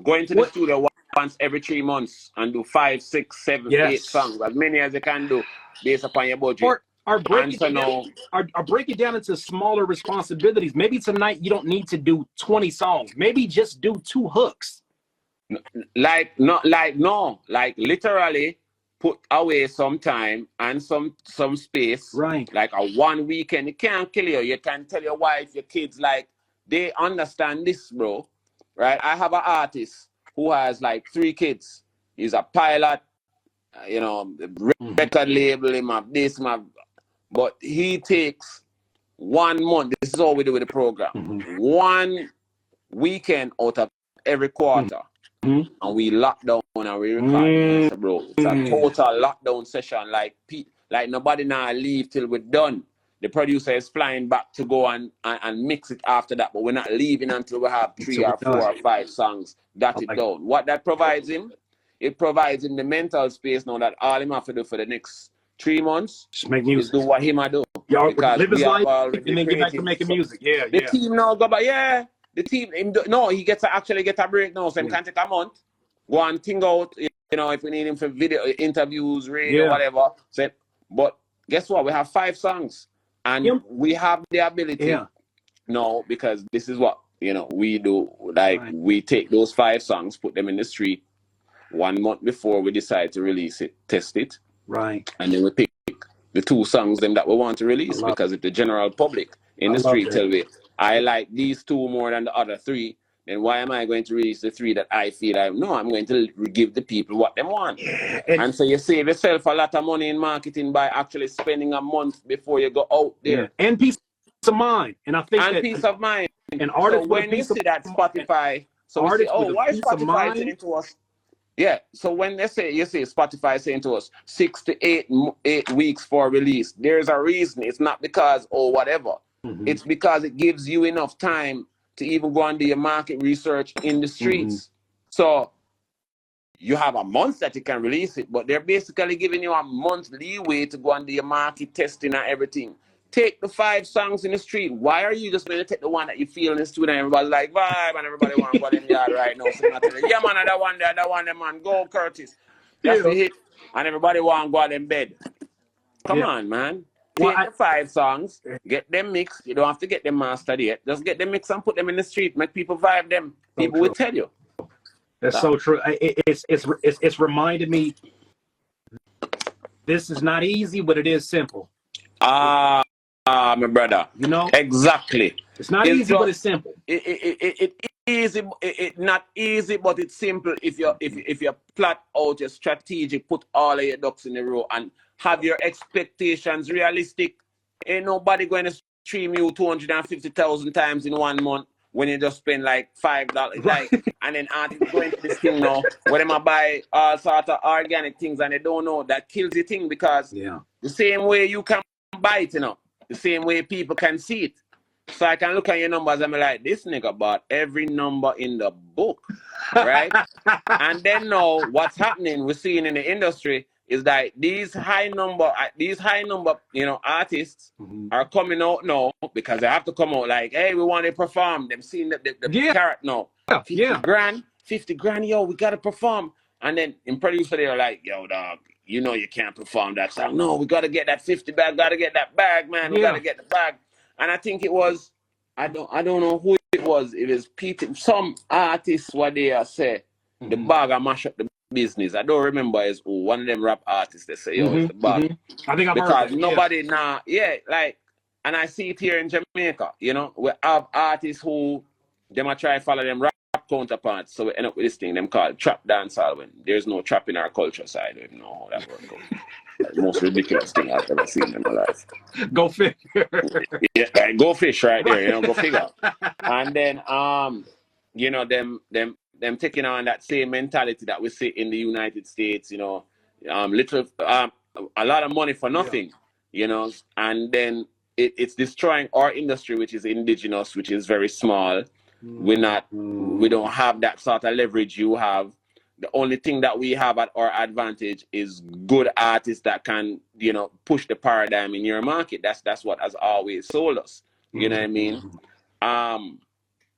Go into the studio once every 3 months and do 5, 6, 7, 8 songs, as many as you can do based upon your budget. Or break it down into smaller responsibilities. Maybe tonight you don't need to do 20 songs. Maybe just do 2 hooks. Literally put away some time and some space. Right. Like a 1 weekend. It can't kill you. You can tell your wife, your kids, like, they understand this, bro. Right? I have an artist who has like 3 kids. He's a pilot, record label, but he takes 1 month. This is all we do with the program. 1 weekend out of every quarter. And we lock down and we record. Bro, it's a total lockdown session. Like nobody now leave till we're done. The producer is flying back to go and mix it after that. But we're not leaving until we have 3 or 4 or 5 songs that it down. What that provides him? It provides him the mental space now that all him have to do for the next 3 months just make music. Is do what him I do. Because live his life and then get back to making music. The team now go back. The team. He gets to actually get a break now. So he can take a month. Go and think out. If we need him for video interviews, radio, whatever. So, but guess what? We have 5 songs, and we have the ability now, because this is what, you know, we do. Like, we take those 5 songs, put them in the street 1 month before we decide to release it, test it, and then we pick the 2 songs them that we want to release, because if the general public in the street tell me I like these 2 more than the other 3, then why am I going to release the 3 that I feel I'm going to give the people what they want? And so you save yourself a lot of money in marketing by actually spending a month before you go out there. And peace of mind. And I think and that peace of mind. an artist, so when you see that Spotify, so we say, oh, why is Spotify saying to us? Yeah, so when you see Spotify saying to us 6 to 8 weeks for release, there's a reason. It's not because, whatever. It's because it gives you enough time to even go and do your market research in the streets. So you have a month that you can release it, but they're basically giving you a month leeway to go and do your market testing and everything. Take the 5 songs in the street. Why are you just going to take the one that you feel in the studio and everybody's like, vibe, and everybody want to go in the yard right now? So yeah, man, that one, man, go Curtis. That's the hit. And everybody want to go out in bed. Come on, man. Take the 5 songs, get them mixed. You don't have to get them mastered yet. Just get them mixed and put them in the street. Make people vibe them. People will tell you. That's so true. It's reminded me, this is not easy, but it is simple. My brother. You know? Exactly. It's not easy, but it's simple. It not easy, but it's simple if you plot out your strategy, put all of your ducks in a row, and have your expectations realistic. Ain't nobody going to stream you 250,000 times in 1 month when you just spend like $5. Like, and then artists going to this thing now, where they might buy all sorts of organic things and they don't know. That kills the thing, because the same way you can buy it, you know, the same way people can see it. So I can look at your numbers and be like, this nigga bought every number in the book, right? And then now what's happening, we're seeing in the industry, is that these high number, you know, artists are coming out now because they have to come out like, hey, we want to perform. Them seeing the carrot now. 50 grand, yo, we got to perform. And then in producer, they're like, yo, dog, you know you can't perform that song. No, we got to get that 50 bag, got to get that bag, man. We got to get the bag. And I think it was, I don't know who it was. It was Peter, some artists, what they say, the bag I mash up the business. I don't remember is who. One of them rap artists, they say, yo, it's the bag. I think I've because heard that. Nobody like, and I see it here in Jamaica, you know, we have artists who, they might try to follow them rap counterparts, so we end up with this thing, them called trap dancehall, when there's no trap in our culture side. I don't know how that works. The most ridiculous thing I've ever seen in my life. Go fish. Yeah, go fish right there, you know, go figure. And then, you know, them taking on that same mentality that we see in the United States, you know, a lot of money for nothing, you know, and then it's destroying our industry, which is indigenous, which is very small. We don't have that sort of leverage you have. The only thing that we have at our advantage is good artists that can, you know, push the paradigm in your market. That's what has always sold us. You know what I mean?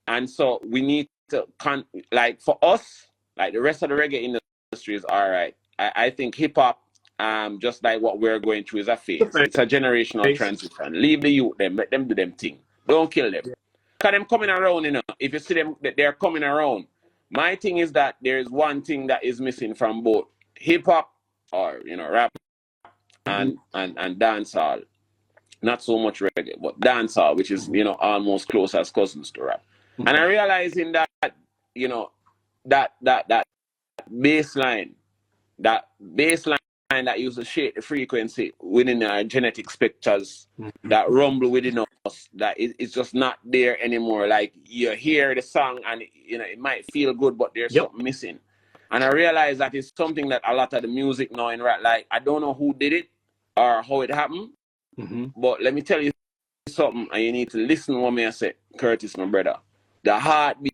And so we need to, like, for us, like the rest of the reggae industry is all right. I think hip hop, just like what we're going through, is a phase. It's a generational transition. Leave the youth, let them do them thing. Don't kill them. Because them coming around, you know, if you see them, they're coming around. My thing is that there is one thing that is missing from both hip hop, or, you know, rap and dancehall. Not so much reggae, but dancehall, which is, you know, almost close as cousins to rap. And I realizing that, you know, that baseline that used to shape the frequency within our genetic specters, that rumble within us, that it's just not there anymore. Like, you hear the song and, you know, it might feel good, but there's something missing. And I realized that it's something that a lot of the music now in rap, like, I don't know who did it or how it happened, but let me tell you something, and you need to listen what me I say, Curtis, my brother. The heartbeat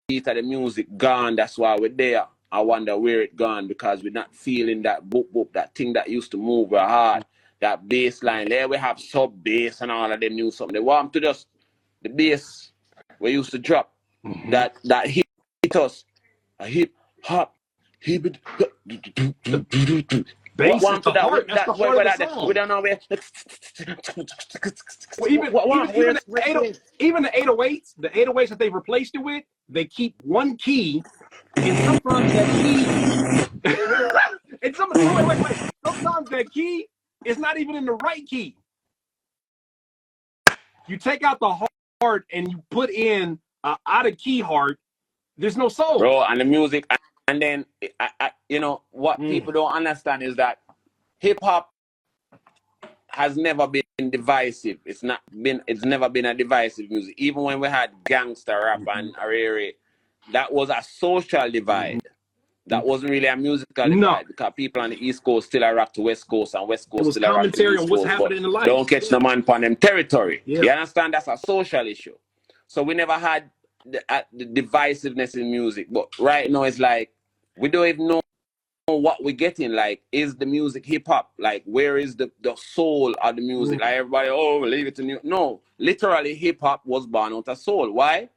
of the music gone, that's why we're there. I wonder where it gone, because we're not feeling that boop, that thing that used to move our heart, that bass line. There we have sub bass and all of them new something. They want to just, the bass we used to drop, that hit us, a hip hop, bass is One to the that. heart. That's the heart of the We song. don't know where. Well, even the 808s, the 808s that they've replaced it with, they keep one key, and sometimes that key, and sometimes that key is not even in the right key. You take out the heart and you put in out of key heart. There's no soul, bro. And the music, and then you know what people don't understand is that hip hop has never been divisive. It's never been a divisive music. Even when we had gangster rap and arere, that was a social divide. That wasn't really a musical divide because people on the East Coast still are rock to West Coast and West Coast still are rock to commentary East on what's Coast. happening in life. Don't catch no man on them territory. You understand? That's a social issue. So we never had the divisiveness in music. But right now it's like we don't even know what we're getting. Like, is the music hip hop? Like, where is the soul of the music? Like everybody, leave it to new. No, literally hip hop was born out of soul. Why?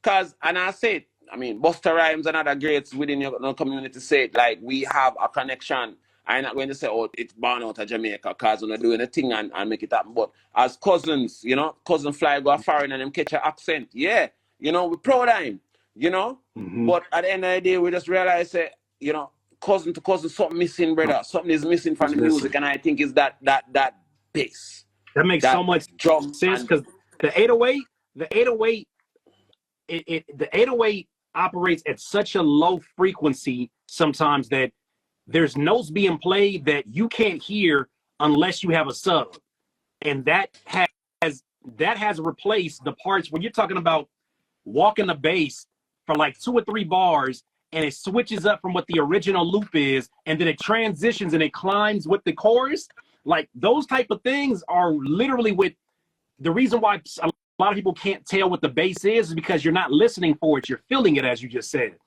Because, and I said, I mean, Busta Rhymes and other greats within your community said, like, we have a connection. I'm not going to say, it's born out of Jamaica because we're not doing a thing and make it happen. But as cousins, you know, cousin fly go foreign and them catch an accent. Yeah, you know, we're proud of him, you know. But at the end of the day, we just realize, you know, cousin to cousin, something missing, brother. Something is missing from the music, and I think is that bass. That makes so much sense because the 808, the 808 operates at such a low frequency sometimes that there's notes being played that you can't hear unless you have a sub, and that has replaced the parts when you're talking about walking the bass for like 2 or 3 bars, and it switches up from what the original loop is, and then it transitions and it climbs with the chorus. Like those type of things are literally with the reason why a lot of people can't tell what the bass is because you're not listening for it, you're feeling it, as you just said.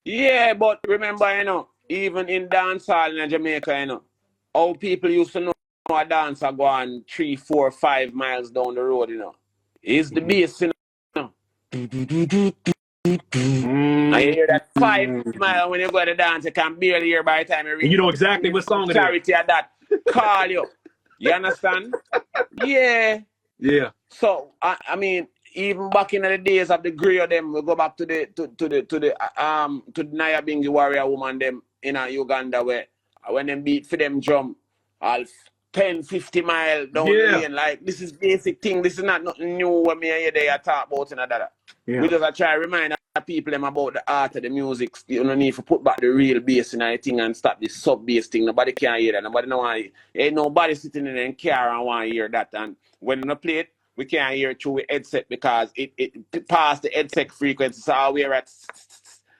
Yeah, but remember, you know, even in dancehall in Jamaica, you know, how people used to know a dancer go on 3, 4, 5 miles down the road, you know. It's the bass, you know. I hear that 5 mile when you go to dance, you can barely hear by the time you reach. And you know exactly what song it is. Charity at that call you. You understand? Yeah. Yeah. So I mean, even back in the days of the Griot them, we go back to the Nyabingi warrior woman them in Uganda where when them beat for them drum all 10, 50 miles down the lane. Like this is basic thing. This is not nothing new when me and you there talk about in that. We just try to remind people them about the art of the music. You don't need to put back the real bass in the thing and stop this sub bass thing. Nobody can hear that. Nobody know why. Ain't nobody sitting in a car and want to hear that. And when you play it, we can't hear it through the headset because it passed the headset frequency. So we're at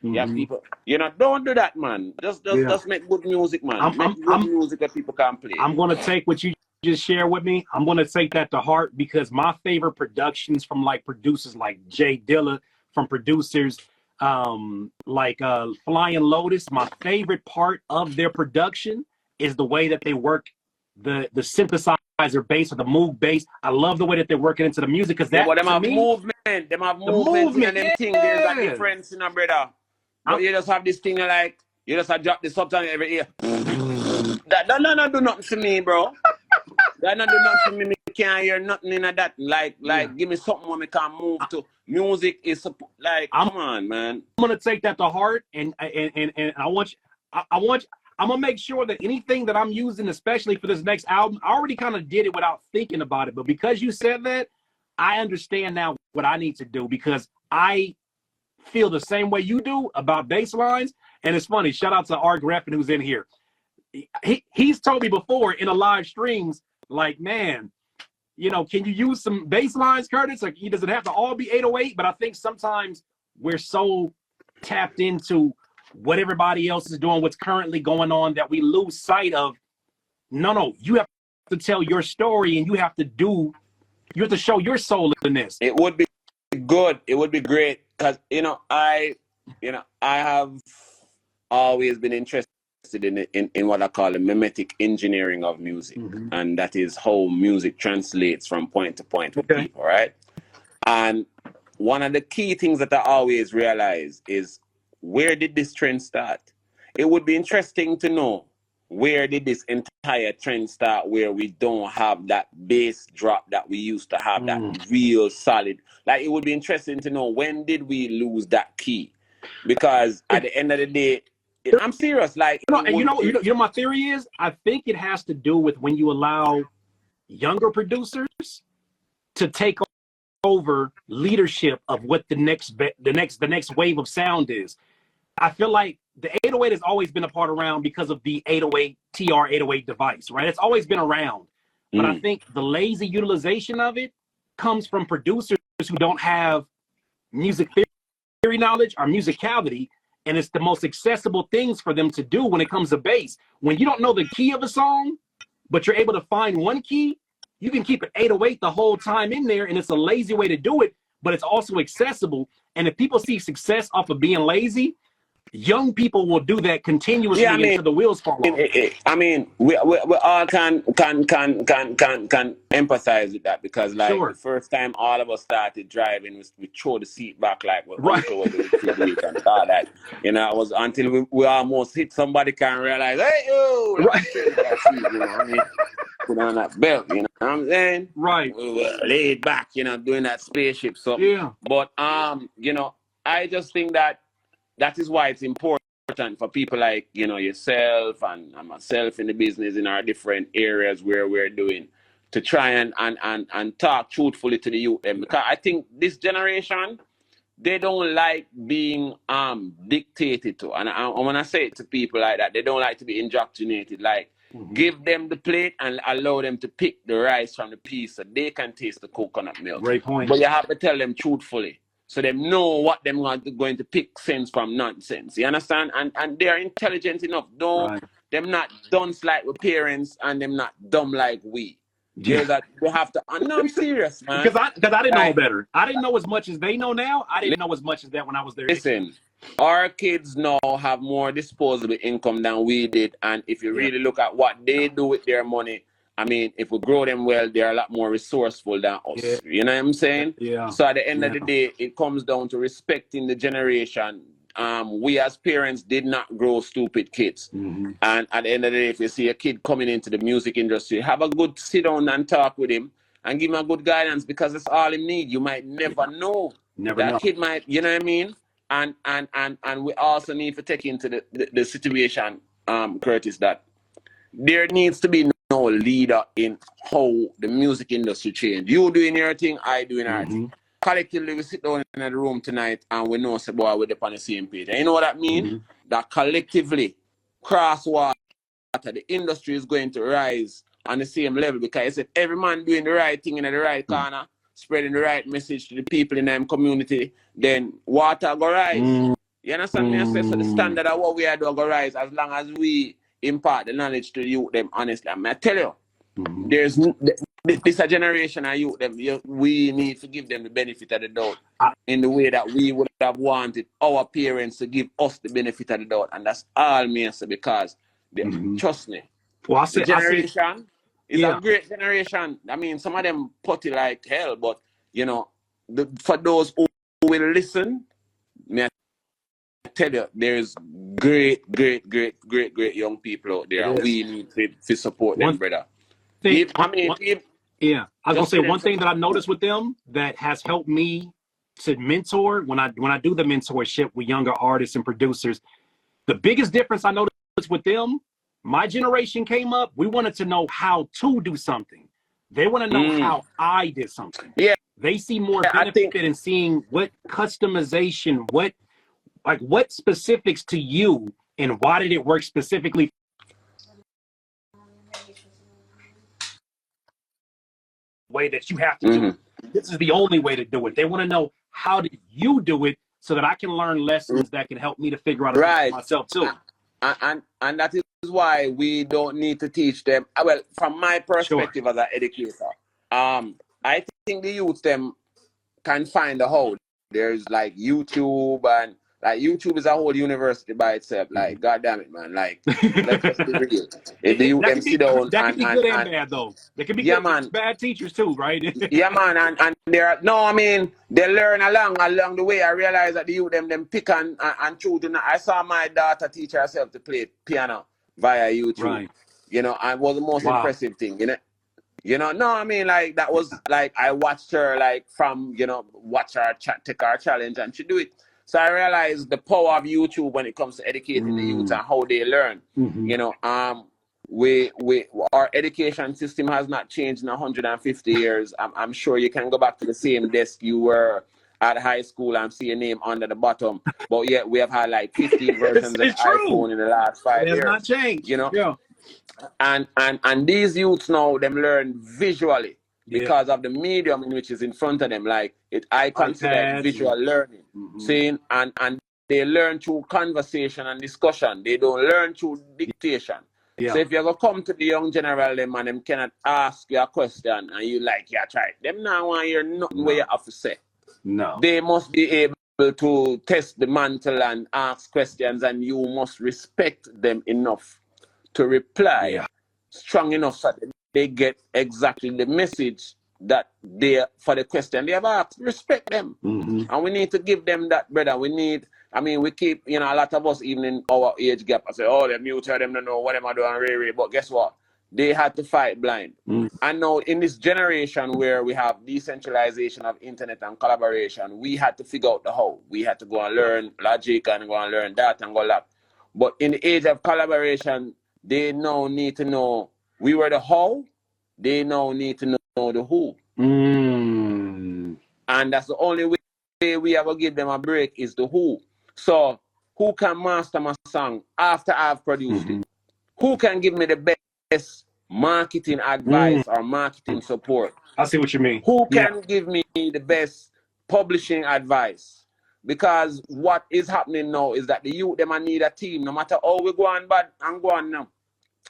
yeah, people. You know, don't do that, man. Just make good music, man. Make good music that people can play. I'm gonna take what you just shared with me. I'm gonna take that to heart because my favorite productions from like producers like Jay Dilla, from producers like Flying Lotus, my favorite part of their production is the way that they work the synthesizer bass or the move bass. I love the way that they're working into the music because that them have movement. Them have movement in them thing. There's a difference, you know, brother. But you just have this thing like you just drop the subtone every year. That not do nothing for me, bro. That not do nothing for me. Me can't hear nothing in that. Like give me something where me can move to. Music is like come on, man. I'm gonna take that to heart, and I want you, I'm gonna make sure that anything that I'm using, especially for this next album, I already kind of did it without thinking about it. But because you said that, I understand now what I need to do because I feel the same way you do about bass lines. And it's funny, shout out to Art Graffin who's in here. He's told me before in a live streams, like, man, you know, can you use some bass lines, Curtis? Like, he doesn't have to all be 808, but I think sometimes we're so tapped into what everybody else is doing, what's currently going on, that we lose sight of, no, you have to tell your story and you have to show your soul in this. It would be good. It would be great because, I have always been interested in what I call the mimetic engineering of music. And that is how music translates from point to point with people, right? And one of the key things that I always realize is, where did this trend start? It would be interesting to know where did this entire trend start where we don't have that bass drop that we used to have, that real solid? Like, it would be interesting to know, when did we lose that key? Because at the end of the day, I'm serious. Like, and you know, my theory is, I think it has to do with when you allow younger producers to take over leadership of what the next wave of sound is. I feel like the 808 has always been a part around because of the 808 TR-808 device, right? It's always been around. But I think the lazy utilization of it comes from producers who don't have music theory knowledge or musicality, and it's the most accessible things for them to do when it comes to bass. When you don't know the key of a song, but you're able to find one key, you can keep an 808 the whole time in there, and it's a lazy way to do it, but it's also accessible. And if people see success off of being lazy, young people will do that continuously until the wheels fall off. I mean, we all can empathize with that, because like the first time all of us started driving, we throw the seat back like what uncle was doing and all that. You know, it was until we almost hit somebody can realize, hey, yo, right. You know what I mean? Put on that belt, you know what I'm saying? Right. We were laid back, you know, doing that spaceship stuff. Yeah. But you know, I just think that is why it's important for people like, you know, yourself and myself in the business, in our different areas where we're doing, to try and talk truthfully to the youth. Because I think this generation, they don't like being dictated to. And when I say it to people like that, they don't like to be indoctrinated. Like, give them the plate and allow them to pick the rice from the peas so they can taste the coconut milk. Great point. But you have to tell them truthfully, so they know what them are going to pick sense from nonsense. You understand? And they're intelligent enough. Them not dunce like with parents, and them not dumb like we. Yeah, that we have to. No, I'm serious, man. Because I didn't know better. I didn't know as much as they know now. I didn't know as much as that when I was there. Listen, our kids now have more disposable income than we did, and if you really look at what they do with their money, I mean, if we grow them well, they're a lot more resourceful than us. Yeah. You know what I'm saying? Yeah. So at the end of the day, it comes down to respecting the generation. We as parents did not grow stupid kids. And at the end of the day, if you see a kid coming into the music industry, have a good sit down and talk with him and give him a good guidance, because that's all he need. You might never know. That kid might, you know what I mean? And we also need to take into the situation, Curtis, that there needs to be no leader in how the music industry change. You doing your thing, I doing our thing. Collectively, we sit down in the room tonight and we know, say, boy, we're on the same page. And you know what that means? That collectively, cross water, the industry is going to rise on the same level, because if every man doing the right thing in the right corner, spreading the right message to the people in their community, then water go rise. You understand me? I say, so the standard of what we are doing go rise, as long as we impart the knowledge to the youth them honestly. I tell you, there's this a generation of youth them, we need to give them the benefit of the doubt in the way that we would have wanted our parents to give us the benefit of the doubt. And that's all me I say, because trust me, well, the generation is a great generation. I mean, some of them putty like hell, but you know, for those who will listen, me I tell you, there's great young people out there, and we need to support them, brother. I was gonna say one thing that I noticed with them that has helped me to mentor when I do the mentorship with younger artists and producers. The biggest difference I noticed with them, my generation came up, we wanted to know how to do something. They want to know how I did something. Yeah, they see more benefit in seeing what customization, what specifics to you, and why did it work specifically way that you have to do it. This is the only way to do it. They want to know, how did you do it, so that I can learn lessons that can help me to figure out myself too. And that is why we don't need to teach them. Well, from my perspective as an educator, I think the youth them can find a how. There's like YouTube, and like YouTube is a whole university by itself. Like, God damn it, man. Like, let's just be real. If the youth them sit down, that can be good and bad though. They can be good, bad teachers too, right? Yeah, man. And they're they learn along the way. I realize that the youth them pick and choose. I saw my daughter teach herself to play piano. via YouTube. Right. You know, and was the most impressive thing, you know. You know, no, I mean, like, that was, like, I watched her, like, from, you know, watch her take our challenge, and she do it. So I realized the power of YouTube when it comes to educating the youth and how they learn. You know, our education system has not changed in 150 years. I'm sure you can go back to the same desk you were at high school and see your name under the bottom. But yet we have had like 15 versions of iPhone in the last 5 years. It has not changed. You know? Yeah. And these youths now, them learn visually because of the medium in which is in front of them. Like, I consider it visual learning. Seeing and they learn through conversation and discussion. They don't learn through dictation. So if you ever come to the young general, them and them cannot ask you a question and you like, yeah, try it. Them now want to hear nothing where you have to say. No. They must be able to test the mantle and ask questions, and you must respect them enough to reply strong enough so that they get exactly the message that they for the question they have asked. Respect them. And we need to give them that, brother. We keep, you know, a lot of us, even in our age gap, I say, oh, they're mute, them don't know what am I doing, but guess what? They had to fight blind. And now in this generation where we have decentralization of internet and collaboration, we had to figure out the how. We had to go and learn logic and go and learn that and go that. But in the age of collaboration, they now need to know we were the how, they now need to know the who. And that's the only way we ever give them a break is the who. So who can master my song after I've produced it? Who can give me the best marketing advice or marketing support? I see what you mean. Who can give me the best publishing advice? Because what is happening now is that the youth, them need a team. No matter how we go on bad and go on now,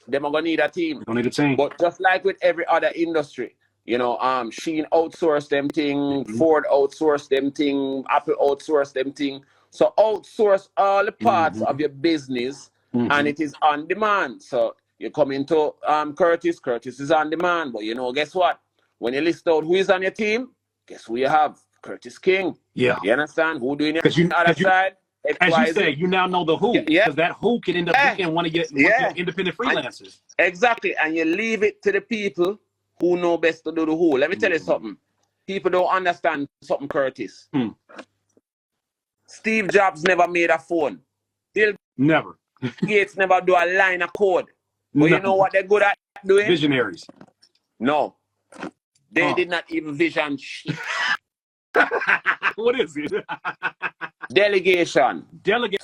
them are going to need a team. Don't need a team. But just like with every other industry, you know, Sheen outsourced them thing, Ford outsourced them thing, Apple outsourced them thing. So outsource all the parts of your business, and it is on demand. So you come into Curtis is on demand. But you know, guess what? When you list out who is on your team, guess who you have? Curtis King. Yeah. You understand? Who doing it on the other side? As you say, you now know the who. Because that who can end up being one of your independent freelancers. Exactly. And you leave it to the people who know best to do the who. Let me tell you something. People don't understand something, Curtis. Steve Jobs never made a phone. Bill Gates never do a line of code. But you know what they're good at doing? Visionaries. No. They did not even vision. What is it? Delegation.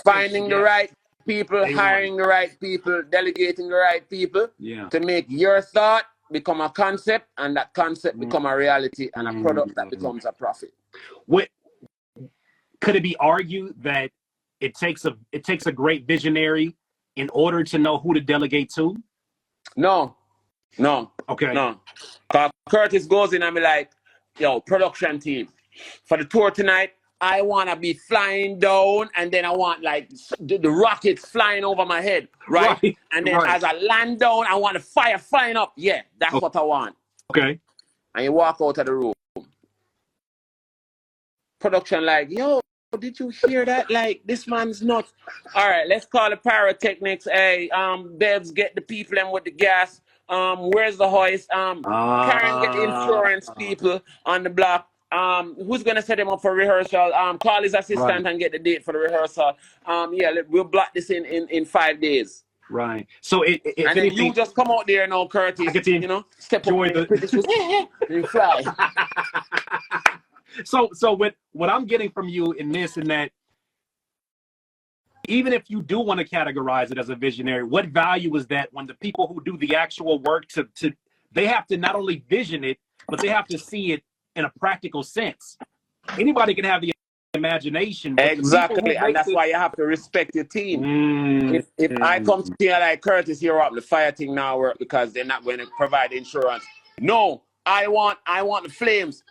Finding the right people, hiring the right people, delegating the right people to make your thought become a concept, and that concept become a reality and a product that becomes a profit. Could it be argued that it takes a great visionary in order to know who to delegate to? No. Okay. No. Curtis goes in and be like, yo, production team, for the tour tonight, I want to be flying down, and then I want like the rockets flying over my head, right? And then as I land down, I want the fire flying up. Yeah, that's what I want. Okay. And you walk out of the room. Production like, yo, did you hear that? Like, this man's nuts. All right, let's call the pyrotechnics. Hey, Bevs, get the people in with the gas. Where's the hoist? Karen, get the insurance people on the block. Who's gonna set him up for rehearsal? Call his assistant and get the date for the rehearsal. We'll block this in 5 days. Right. So and then you just come out there now, Curtis. You know, step up and fly. So what I'm getting from you in this and that, even if you do want to categorize it as a visionary, what value is that when the people who do the actual work they have to not only vision it, but they have to see it in a practical sense. Anybody can have the imagination. Exactly, and that's why you have to respect your team. If I come to you like, Curtis, you're up, the fire thing now work because they're not going to provide insurance. No, I want the flames.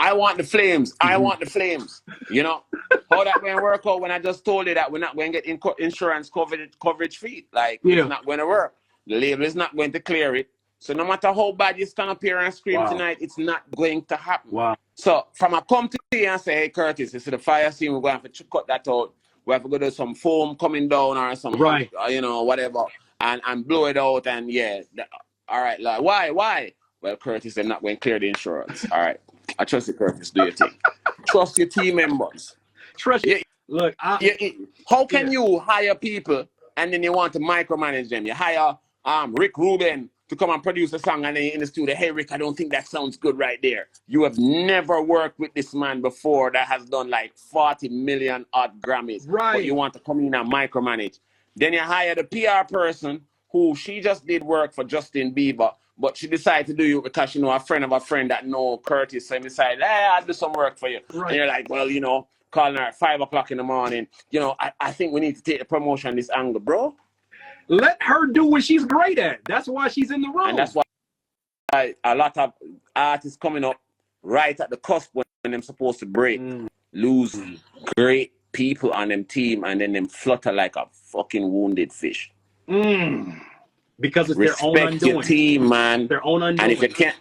I want the flames. I want the flames. You know how that going to work out when I just told you that we're not going to get insurance coverage fee. Like, it's not going to work. The label is not going to clear it. So no matter how bad you stand up here and scream tonight, it's not going to happen. Wow. So from I come to you and say, hey, Curtis, this is the fire scene, we're going to have to cut that out. we have to go to some foam coming down or some, Right. you know, whatever, and blow it out. And yeah, all right, like, why? Well, Curtis, they're not going to clear the insurance. All right, I trust you, Curtis. Do your thing. Trust your team members. Trust you. Look, how can you hire people and then you want to micromanage them? You hire Rick Rubin to come and produce a song, and then in the studio, hey Rick, I don't think that sounds good right there. You have never worked with this man before that has done like 40 million odd Grammys. Right. But you want to come in and micromanage. Then you hire the PR person who she just did work for Justin Bieber, but she decided to do it because she know a friend of a friend that know Curtis. So he decided, hey, I'll do some work for you. Right. And you're like, well, you know, calling her at 5 o'clock in the morning. You know, I think we need to take the promotion this angle, bro. Let her do what she's great at. That's why she's in the room. And that's why a lot of artists coming up right at the cusp when they're supposed to break, lose great people on them team, and then them flutter like a fucking wounded fish. Because it's their own undoing. Respect your team, man. Their own undoing. And if you can't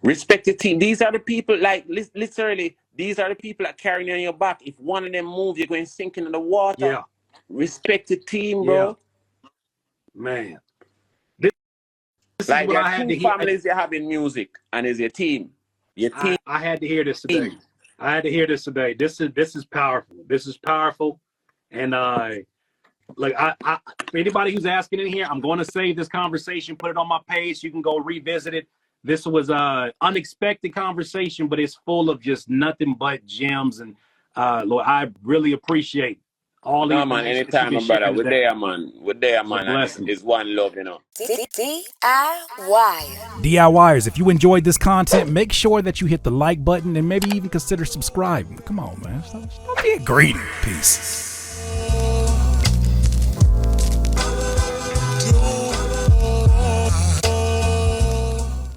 respect your team, these are the people, like, literally, these are the people that carry you on your back. If one of them move, you're going sinking in the water. Yeah. Respect your team, bro. Yeah. Man. This like, is what there are two families you have in music, and it's your team. Your team. I had to hear this today. I had to hear this today. This is powerful. This is powerful. And like for anybody who's asking in here, I'm going to save this conversation, put it on my page. You can go revisit it. This was a unexpected conversation, but it's full of just nothing but gems. And Lord, I really appreciate all these. No, man, anytime, my brother. We're there, man. We're there, man. It's one love, you know. DIY. DIYers, if you enjoyed this content, make sure that you hit the like button and maybe even consider subscribing. Come on, man. Stop being greedy. Peace.